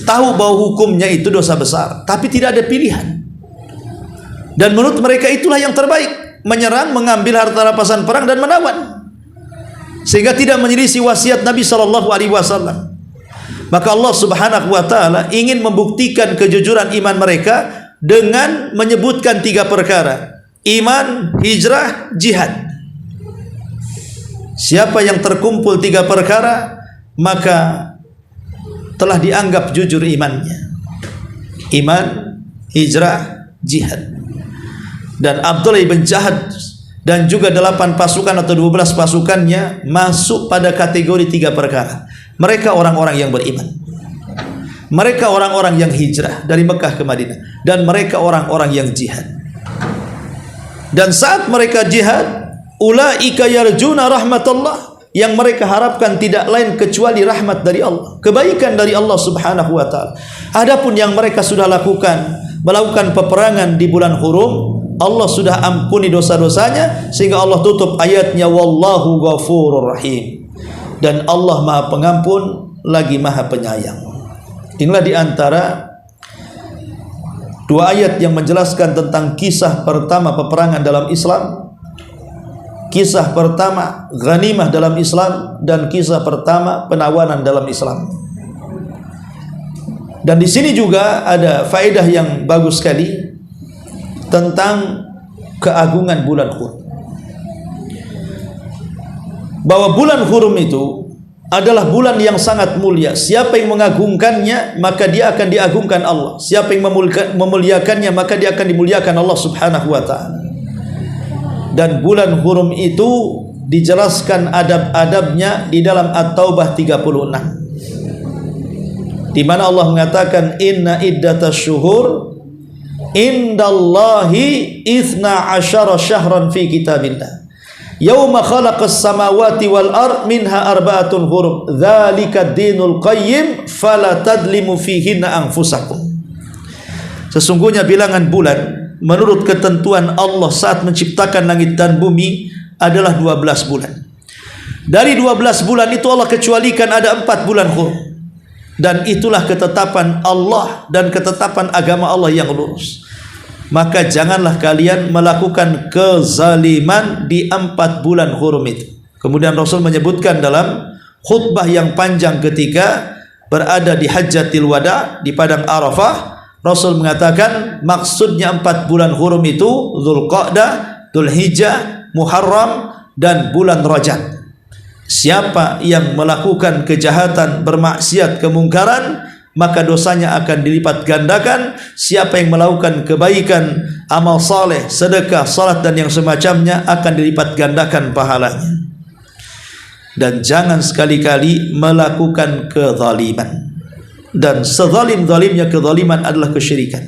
tahu bahwa hukumnya itu dosa besar, tapi tidak ada pilihan. Dan menurut mereka itulah yang terbaik, menyerang, mengambil harta rampasan perang dan menawan, sehingga tidak menyelisih wasiat Nabi SAW. Maka Allah Subhanahu wa taala ingin membuktikan kejujuran iman mereka dengan menyebutkan 3 perkara: iman, hijrah, jihad. Siapa yang terkumpul 3 perkara, maka telah dianggap jujur imannya. Iman, hijrah, jihad. Dan Abdullah ibn Jahad dan juga 8 pasukan atau 12 pasukannya masuk pada kategori 3 perkara. Mereka orang-orang yang beriman, mereka orang-orang yang hijrah dari Mekah ke Madinah, dan mereka orang-orang yang jihad. Dan saat mereka jihad, ulaika yarjuna rahmatullah, yang mereka harapkan tidak lain kecuali rahmat dari Allah, kebaikan dari Allah Subhanahu wa taala. Adapun yang mereka sudah lakukan, melakukan peperangan di bulan hurum, Allah sudah ampuni dosa-dosanya, sehingga Allah tutup ayatnya, wallahu ghafurur rahim, dan Allah Maha Pengampun lagi Maha Penyayang. Inilah diantara 2 ayat yang menjelaskan tentang kisah pertama peperangan dalam Islam, kisah pertama ghanimah dalam Islam, dan kisah pertama penawanan dalam Islam. Dan di sini juga ada faedah yang bagus sekali tentang keagungan bulan Hurum, bahwa bulan Hurum itu adalah bulan yang sangat mulia. Siapa yang mengagungkannya, maka dia akan diagungkan Allah. Siapa yang memuliakannya, maka dia akan dimuliakan Allah Subhanahu wa taala. Dan bulan Hurum itu dijelaskan adab-adabnya di dalam At-Taubah 36, di mana Allah mengatakan, inna iddatasy syuhur indallahi 12 syahran fi kitabillah yauma khalaqas samawati wal ard minha arba'atun hurum dzalika dinul qayyim fala tadlimu fihinna anfusakum. Sesungguhnya bilangan bulan menurut ketentuan Allah saat menciptakan langit dan bumi adalah 12 bulan. Dari 12 bulan itu Allah kecualikan ada 4 bulan hurum, dan itulah ketetapan Allah dan ketetapan agama Allah yang lurus. Maka janganlah kalian melakukan kezaliman di 4 bulan hurum itu. Kemudian Rasul menyebutkan dalam khutbah yang panjang ketika berada di Hajjatil Wada di padang Arafah, Rasul mengatakan maksudnya 4 bulan hurum itu Dzulqa'dah, Dzulhijjah, Muharram, dan bulan Rajab. Siapa yang melakukan kejahatan, bermaksiat, kemungkaran, maka dosanya akan dilipat gandakan. Siapa yang melakukan kebaikan, amal saleh, sedekah, salat, dan yang semacamnya akan dilipat gandakan pahalanya. Dan jangan sekali-kali melakukan kezaliman. Dan sezalim-zalimnya kezaliman adalah kesyirikan,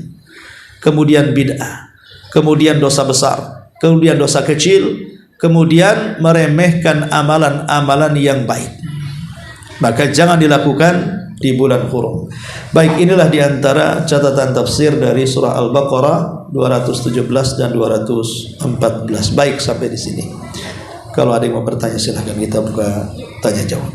kemudian bid'ah, kemudian dosa besar, kemudian dosa kecil, kemudian meremehkan amalan-amalan yang baik. Maka jangan dilakukan di bulan hurum. Baik, inilah diantara catatan tafsir dari surah Al-Baqarah 217 dan 214. Baik, sampai di sini. Kalau ada yang mau bertanya silahkan kita buka tanya jawab.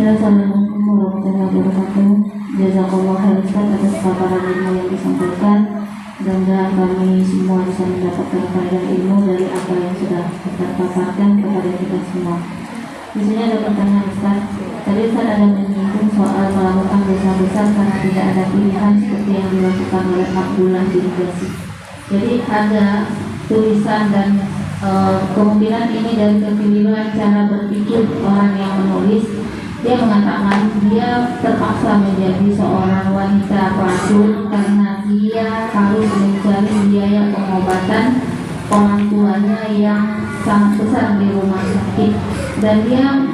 Assalamualaikum warahmatullahi wabarakatuh. Jazakallah khair Ustaz atas paparan ilmu yang disampaikan. Mudah-mudahan kami semua bisa mendapatkan faedah ilmu dari apa yang sudah Ustaz paparkan kepada kita semua. Di sini ada pertanyaan Ustaz. Tadi Ustaz ada menyinggung soal melakukan dosa besar karena tidak ada pilihan seperti yang dilakukan oleh Abdullah bin Jasir. Jadi ada tulisan dan kemungkinan ini dari kekeliruan cara berpikir orang yang menulis. Dia mengatakan dia terpaksa menjadi seorang wanita pelaku karena dia harus mencari biaya pengobatan orang tuanya yang sangat besar di rumah sakit, dan dia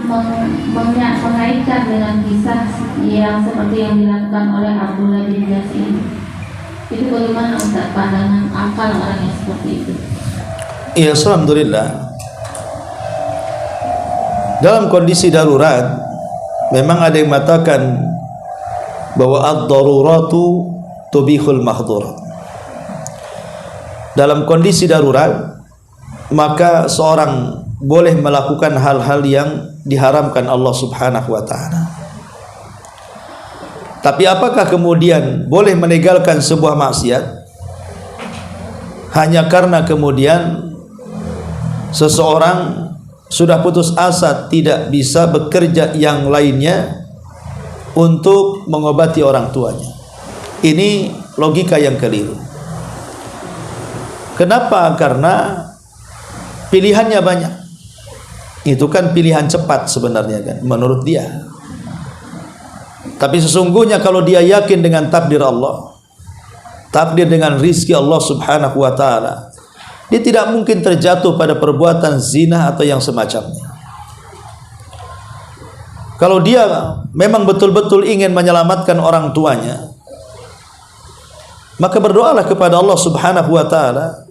mengaitkan dengan kisah yang seperti yang dilakukan oleh Abdullah bin Jasir. Itu bagaimana Ustaz pandangan akal orang yang seperti itu? Iya, alhamdulillah. Dalam kondisi darurat memang ada yang mengatakan bahwa ad-daruratu tubihul mahdhurat. Dalam kondisi darurat maka seorang boleh melakukan hal-hal yang diharamkan Allah Subhanahu wa taala. Tapi apakah kemudian boleh meninggalkan sebuah maksiat hanya karena kemudian seseorang sudah putus asa tidak bisa bekerja yang lainnya untuk mengobati orang tuanya? Ini logika yang keliru. Kenapa? Karena pilihannya banyak. Itu kan pilihan cepat sebenarnya kan, menurut dia. Tapi sesungguhnya kalau dia yakin dengan takdir Allah, takdir dengan rizki Allah Subhanahu wa ta'ala, dia tidak mungkin terjatuh pada perbuatan zina atau yang semacamnya. Kalau dia memang betul-betul ingin menyelamatkan orang tuanya, maka berdoalah kepada Allah Subhanahu wa ta'ala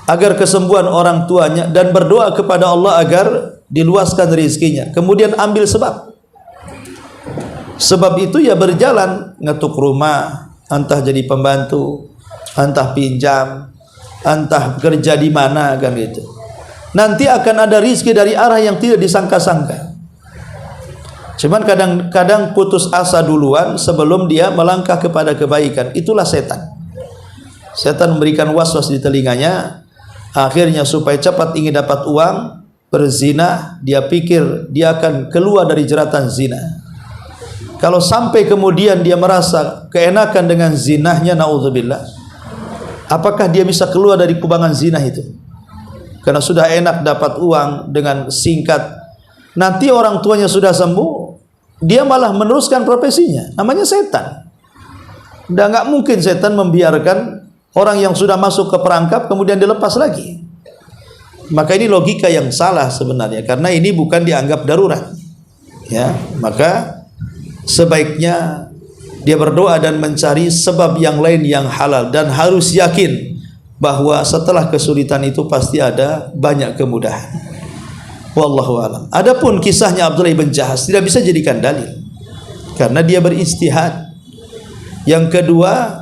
agar kesembuhan orang tuanya, dan berdoa kepada Allah agar diluaskan rezekinya. Kemudian ambil sebab. Sebab itu ya berjalan, ngetuk rumah, entah jadi pembantu, entah pinjam, entah kerja di mana kan gitu. Nanti akan ada rezeki dari arah yang tidak disangka-sangka. Cuman kadang-kadang putus asa duluan sebelum dia melangkah kepada kebaikan. Itulah setan. Setan memberikan was-was di telinganya. Akhirnya supaya cepat ingin dapat uang, berzina, dia pikir dia akan keluar dari jeratan zina. Kalau sampai kemudian dia merasa keenakan dengan zinahnya, naudzubillah, apakah dia bisa keluar dari kubangan zina itu? Karena sudah enak dapat uang dengan singkat. Nanti orang tuanya sudah sembuh, dia malah meneruskan profesinya. Namanya setan. Dan nggak mungkin setan membiarkan orang yang sudah masuk ke perangkap kemudian dilepas lagi. Maka ini logika yang salah sebenarnya, karena ini bukan dianggap darurat. Ya, maka sebaiknya dia berdoa dan mencari sebab yang lain yang halal, dan harus yakin bahwa setelah kesulitan itu pasti ada banyak kemudahan. Wallahu a'lam. Adapun kisahnya Abdullah bin Jahaz tidak bisa jadikan dalil karena dia beristihad. Yang kedua,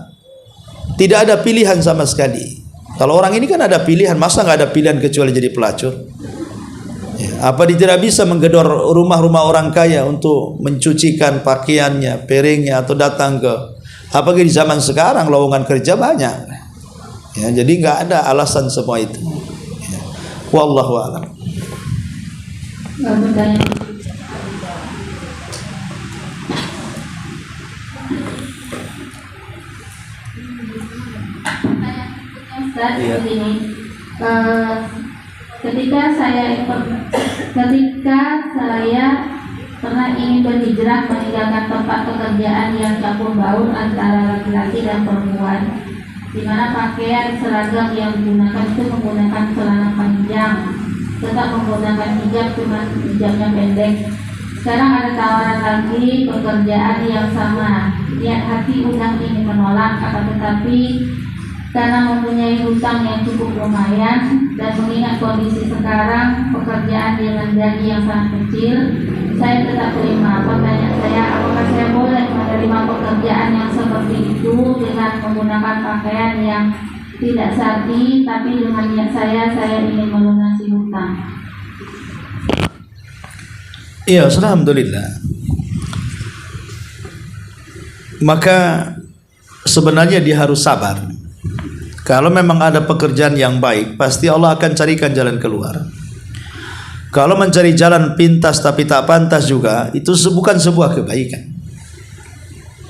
tidak ada pilihan sama sekali. Kalau orang ini kan ada pilihan, masa nggak ada pilihan kecuali jadi pelacur? Ya, apa dia tidak bisa menggedor rumah-rumah orang kaya untuk mencucikan pakaiannya, piringnya, atau datang ke, apalagi di zaman sekarang lowongan kerja banyak. Ya, jadi nggak ada alasan semua itu. Ya. Wallahu a'lam. Begini, ketika saya pernah ingin berhijrah meninggalkan tempat pekerjaan yang campur baur antara laki-laki dan perempuan, di mana pakaian seragam yang digunakan itu menggunakan celana panjang, tetap menggunakan hijab, cuma hijabnya pendek. Sekarang ada tawaran lagi pekerjaan yang sama. Niat hati udah ingin menolak, tetapi karena mempunyai hutang yang cukup lumayan dan mengingat kondisi sekarang pekerjaan dengan gaji yang sangat kecil, saya tetap terima. Pertanyaan saya, apakah saya boleh menerima pekerjaan yang seperti itu dengan menggunakan pakaian yang tidak syar'i, tapi dengan niat saya ingin melunasi hutang? Iya, alhamdulillah. Maka sebenarnya dia harus sabar. Kalau memang ada pekerjaan yang baik, pasti Allah akan carikan jalan keluar. Kalau mencari jalan pintas tapi tak pantas juga, itu bukan sebuah kebaikan.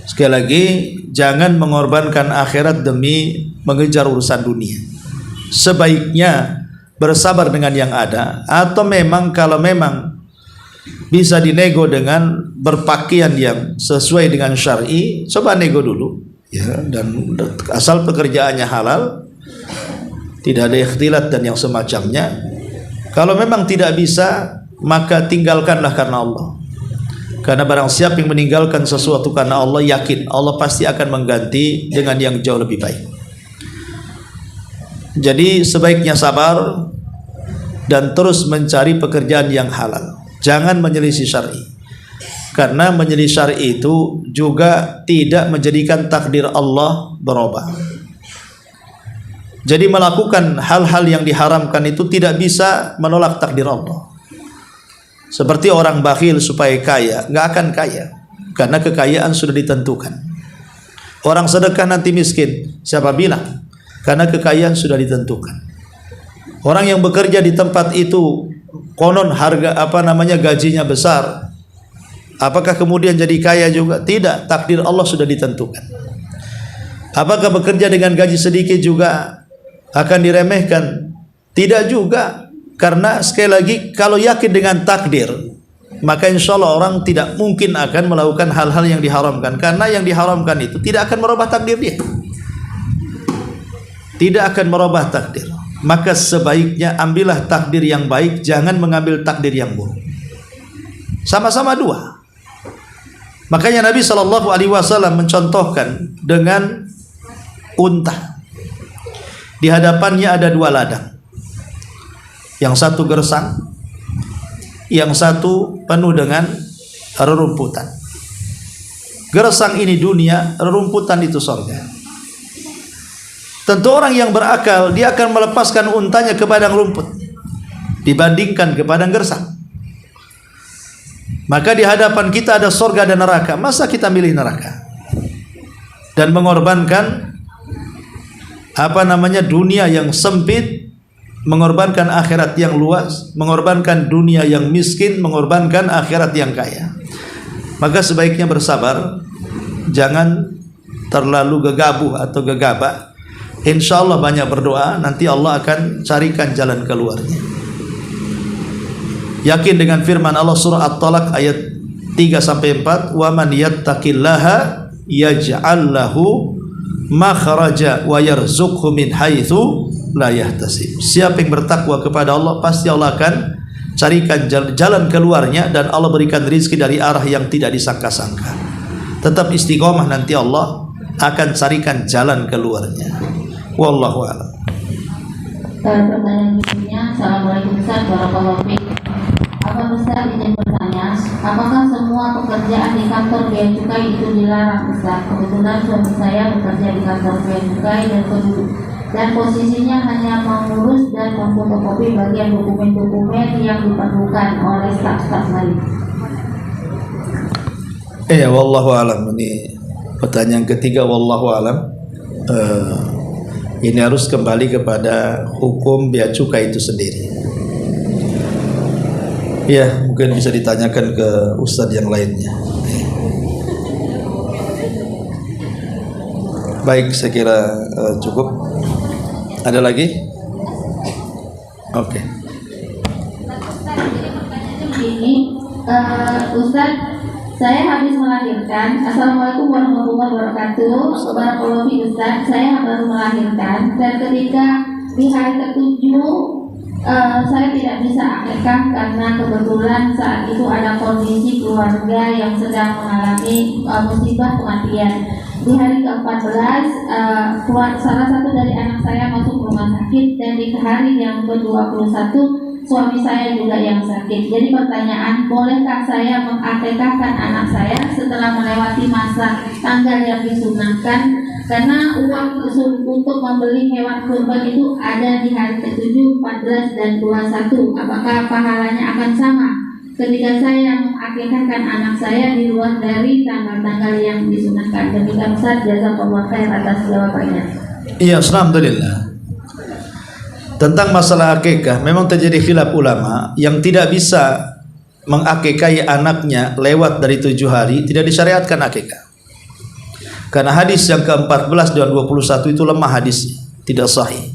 Sekali lagi, jangan mengorbankan akhirat demi mengejar urusan dunia. Sebaiknya bersabar dengan yang ada, atau memang kalau memang bisa dinego dengan berpakaian yang sesuai dengan syar'i, coba nego dulu. Ya, dan asal pekerjaannya halal, tidak ada ikhtilat dan yang semacamnya. Kalau memang tidak bisa, maka tinggalkanlah karena Allah. Karena barang siapa yang meninggalkan sesuatu karena Allah, yakin Allah pasti akan mengganti dengan yang jauh lebih baik. Jadi sebaiknya sabar dan terus mencari pekerjaan yang halal. Jangan menyelisih syar'i. Karena menyelisih syar'i itu juga tidak menjadikan takdir Allah berubah. Jadi melakukan hal-hal yang diharamkan itu tidak bisa menolak takdir Allah. Seperti orang bakhil supaya kaya, nggak akan kaya karena kekayaan sudah ditentukan. Orang sedekah nanti miskin, siapa bilang? Karena kekayaan sudah ditentukan. Orang yang bekerja di tempat itu konon gajinya besar, apakah kemudian jadi kaya juga? Tidak, takdir Allah sudah ditentukan. Apakah bekerja dengan gaji sedikit juga akan diremehkan? Tidak juga, karena sekali lagi kalau yakin dengan takdir, maka insya Allah orang tidak mungkin akan melakukan hal-hal yang diharamkan, karena yang diharamkan itu tidak akan merubah takdir dia, tidak akan merubah takdir. Maka sebaiknya ambillah takdir yang baik, jangan mengambil takdir yang buruk. Sama-sama dua. Makanya Nabi SAW mencontohkan dengan unta. Di hadapannya ada dua ladang. Yang satu gersang, yang satu penuh dengan rerumputan. Gersang ini dunia, rerumputan itu surga. Tentu orang yang berakal, dia akan melepaskan untanya ke padang rumput dibandingkan ke padang gersang. Maka di hadapan kita ada surga dan neraka. Masa kita milih neraka dan mengorbankan dunia yang sempit, mengorbankan akhirat yang luas, mengorbankan dunia yang miskin, mengorbankan akhirat yang kaya? Maka sebaiknya bersabar, jangan terlalu gegabah atau gegabah. Insya Allah banyak berdoa, nanti Allah akan carikan jalan keluarnya. Yakin dengan firman Allah surah At-Talaq ayat 3-4, wa man yattaqillaha yaj'al lahu makhraja wa yarzuqhu min haitsu la yahtasib. Siapa yang bertakwa kepada Allah, pasti Allah akan carikan jalan keluarnya, dan Allah berikan rezeki dari arah yang tidak disangka-sangka. Tetap istiqomah, nanti Allah akan carikan jalan keluarnya. Wallahu a'lam. Pertanyaan berikutnya, Assalamualaikum Ustaz, barakallahu fiik. Apa Ustaz izin bertanya, apakah semua pekerjaan di kantor bea cukai itu dilarang Ustaz? Kebetulan suami saya bekerja di kantor bea cukai dan posisinya hanya mengurus dan memfotokopi bagian dokumen-dokumen yang diperlukan oleh staf-staf lain. Wallahu a'lam. Ini pertanyaan ketiga, wallahu a'lam. Ini harus kembali kepada hukum bea cukai itu sendiri. Ya, mungkin bisa ditanyakan ke ustadz yang lainnya. Baik, saya kira cukup. Ada lagi? Oke. Ini Ustadz, saya habis melahirkan. Assalamualaikum warahmatullahi wabarakatuh. Barakallahu fiik Ustaz. Saya baru melahirkan, dan ketika di hari ke-7 saya tidak bisa akikah karena kebetulan saat itu ada kondisi keluarga yang sedang mengalami musibah kematian. Di hari ke-14 salah satu dari anak saya masuk rumah sakit, dan di hari yang ke-21 suami saya juga yang sakit. Jadi pertanyaan, bolehkah saya mengakikahkan anak saya setelah melewati masa tanggal yang disunahkan? Karena uang untuk membeli hewan kurban itu ada di hari ke-7, 14, dan 21. Apakah pahalanya akan sama ketika saya mengakikahkan anak saya di luar dari tanggal-tanggal yang disunahkan? Demikian Ustaz, jazakallahu khair atas jawabannya. Iya, alhamdulillah. Tentang masalah akikah, memang terjadi khilaf ulama yang tidak bisa mengakikahi anaknya lewat dari 7 hari, tidak disyariatkan akikah. Karena hadis yang ke-14 dan 21 itu lemah hadisnya, tidak sahih.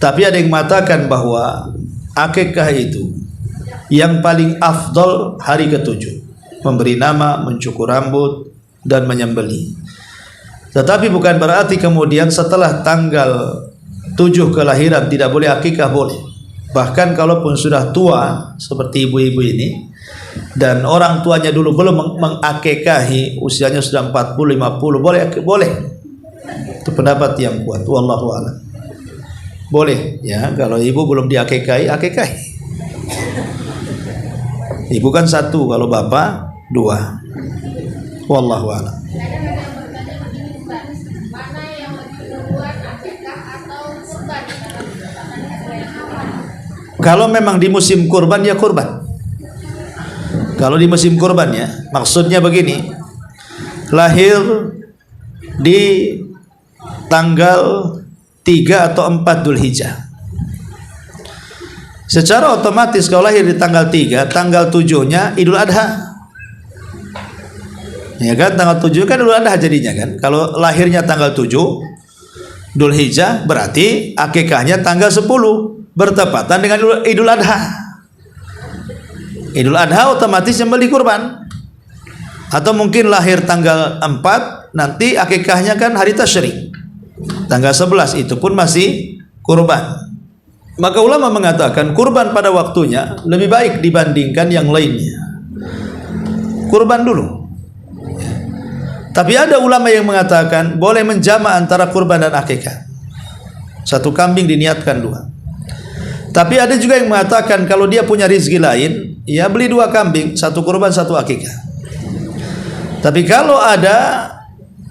Tapi ada yang mengatakan bahwa akikah itu yang paling afdol hari ke-7, memberi nama, mencukur rambut, dan menyembelih. Tetapi bukan berarti kemudian setelah tanggal 7 kelahiran tidak boleh akikah, boleh. Bahkan kalaupun sudah tua seperti ibu-ibu ini, dan orang tuanya dulu belum mengakikahi, usianya sudah 40, 50, boleh. Itu pendapat yang kuat, wallahu a'lam. Boleh ya, kalau ibu belum diakikahi, akikahi. Ibu kan satu, kalau bapak dua. Wallahu a'lam. Kalau memang di musim kurban ya kurban. Kalau di musim kurban ya, maksudnya begini, lahir di tanggal 3 atau 4 Dzulhijjah. Secara otomatis kalau lahir di tanggal 3, tanggal 7-nya Idul Adha. Ya kan, tanggal 7 kan Idul Adha jadinya kan. Kalau lahirnya tanggal 7 Dzulhijjah, berarti akikahnya tanggal 10, bertepatan dengan Idul Adha. Idul Adha otomatis sembelih kurban. Atau mungkin lahir tanggal 4, nanti akikahnya kan hari tasyrik, tanggal 11, itu pun masih kurban. Maka ulama mengatakan kurban pada waktunya lebih baik dibandingkan yang lainnya. Kurban dulu. Tapi ada ulama yang mengatakan boleh menjama antara kurban dan akikah. Satu kambing diniatkan 2. Tapi ada juga yang mengatakan kalau dia punya rezeki lain, ya beli 2 kambing, 1 kurban 1 akikah. Tapi kalau ada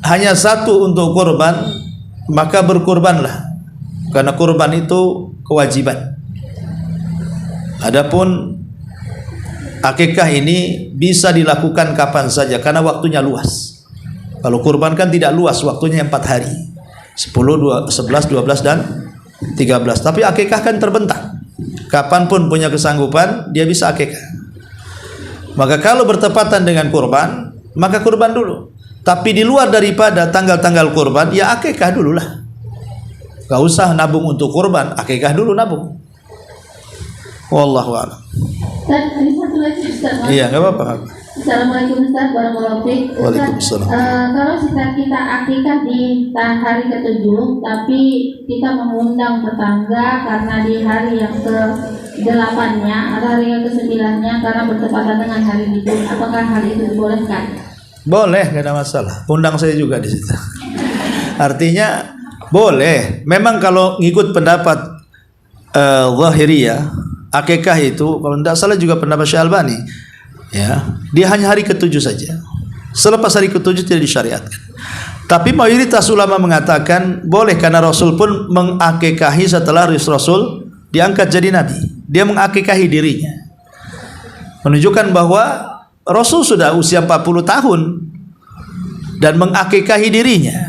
hanya 1 untuk kurban, maka berkurbanlah, karena kurban itu kewajiban. Adapun akikah ini bisa dilakukan kapan saja karena waktunya luas. Kalau kurban kan tidak luas, waktunya 4 hari, 10, 11, 12 dan 13. Tapi akikah kan terbentang. Kapanpun punya kesanggupan dia bisa akikah. Maka kalau bertepatan dengan kurban, maka kurban dulu. Tapi di luar daripada tanggal-tanggal kurban, ya akikah dululah. Gak usah nabung untuk kurban, akikah dulu nabung. Wallahu a'lam. Dan ini satu lagi Ustaz. Iya, nggak apa-apa. Assalamualaikum Ustaz warahmatullahi wabarakatuh. Waalaikumsalam. Kalau kita akikah di hari ke-7, tapi kita mengundang tetangga karena di hari yang ke-8-nya atau hari yang ke-9-nya karena bertepatan dengan hari itu, apakah hal itu dibolehkan? Boleh, nggak ada masalah. Undang saya juga di situ. Artinya boleh. Memang kalau ngikut pendapat Zahiriyah, akikah itu kalau tidak salah juga pendapat Syekh Albani, ya, dia hanya hari ke-7 saja. Selepas hari ke-7 tidak disyariatkan. Tapi mayoritas ulama mengatakan boleh, karena Rasul pun mengakikahi setelah Rasul diangkat jadi nabi. Dia mengakikahi dirinya, menunjukkan bahwa Rasul sudah usia 40 tahun dan mengakikahi dirinya.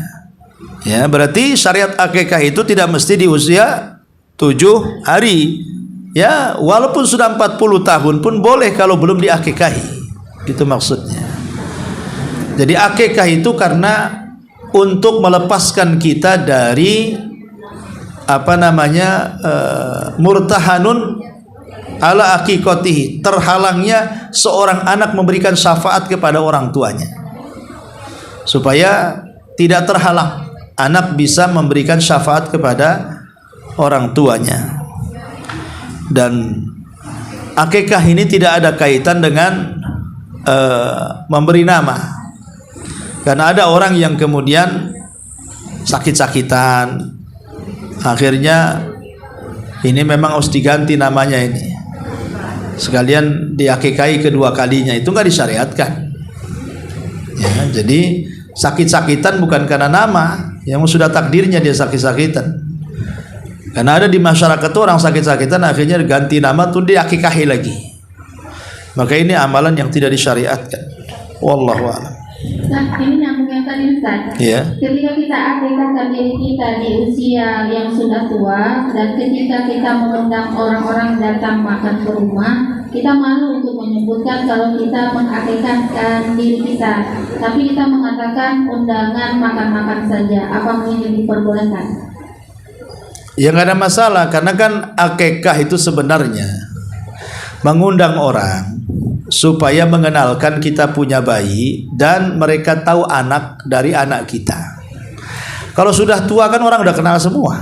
Ya, berarti syariat akikah itu tidak mesti di usia 7 hari. Ya, walaupun sudah 40 tahun pun boleh kalau belum diakikahi. Gitu maksudnya. Jadi akikah itu karena untuk melepaskan kita dari murtahanun ala akikatihi, terhalangnya seorang anak memberikan syafaat kepada orang tuanya. Supaya tidak terhalang anak bisa memberikan syafaat kepada orang tuanya. Dan akikah ini tidak ada kaitan dengan memberi nama. Karena ada orang yang kemudian sakit-sakitan, akhirnya ini memang harus diganti namanya ini, sekalian diakikahi kedua kalinya, itu nggak disyariatkan. Ya, jadi sakit-sakitan bukan karena nama, yang sudah takdirnya dia sakit-sakitan. Karena ada di masyarakat itu orang sakit-sakitan akhirnya ganti nama tuh diakikahi lagi. Maka ini amalan yang tidak disyariatkan. Wallahu a'lam. Nah, ini nyambung yang tadi Ustaz. Iya. Ketika kita akikahkan diri kita di usia yang sudah tua, dan ketika kita mengundang orang-orang datang makan ke rumah, kita malu untuk menyebutkan kalau kita mengakikahkan diri kita, tapi kita mengatakan undangan makan-makan saja. Apa ini diperbolehkan? Ya nggak ada masalah, karena kan akikah itu sebenarnya mengundang orang supaya mengenalkan kita punya bayi dan mereka tahu anak dari anak kita. Kalau sudah tua kan orang udah kenal semua.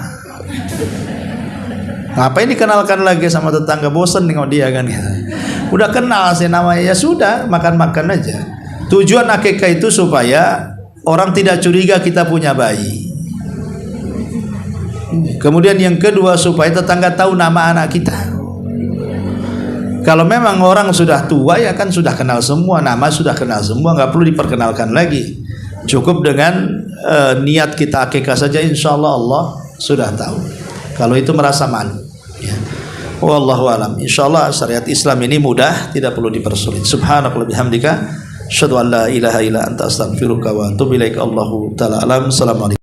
Ngapain dikenalkan lagi sama tetangga, bosan dengan dia kan gitu. Udah kenal sih namanya, ya sudah makan-makan aja. Tujuan akikah itu supaya orang tidak curiga kita punya bayi. Kemudian yang kedua supaya tetangga tahu nama anak kita. Kalau memang orang sudah tua ya kan sudah kenal semua, nama sudah kenal semua, nggak perlu diperkenalkan lagi. Cukup dengan niat kita akikah saja, insya Allah Allah sudah tahu. Kalau itu merasa malu, ya. Wallahu alam. Insya Allah syariat Islam ini mudah, tidak perlu dipersulit. Subhanakallah bihamdika, asyhadu an la ilaha illa anta astaghfiruka wa atubu ilaik. Allahu taala alam. Assalamualaikum.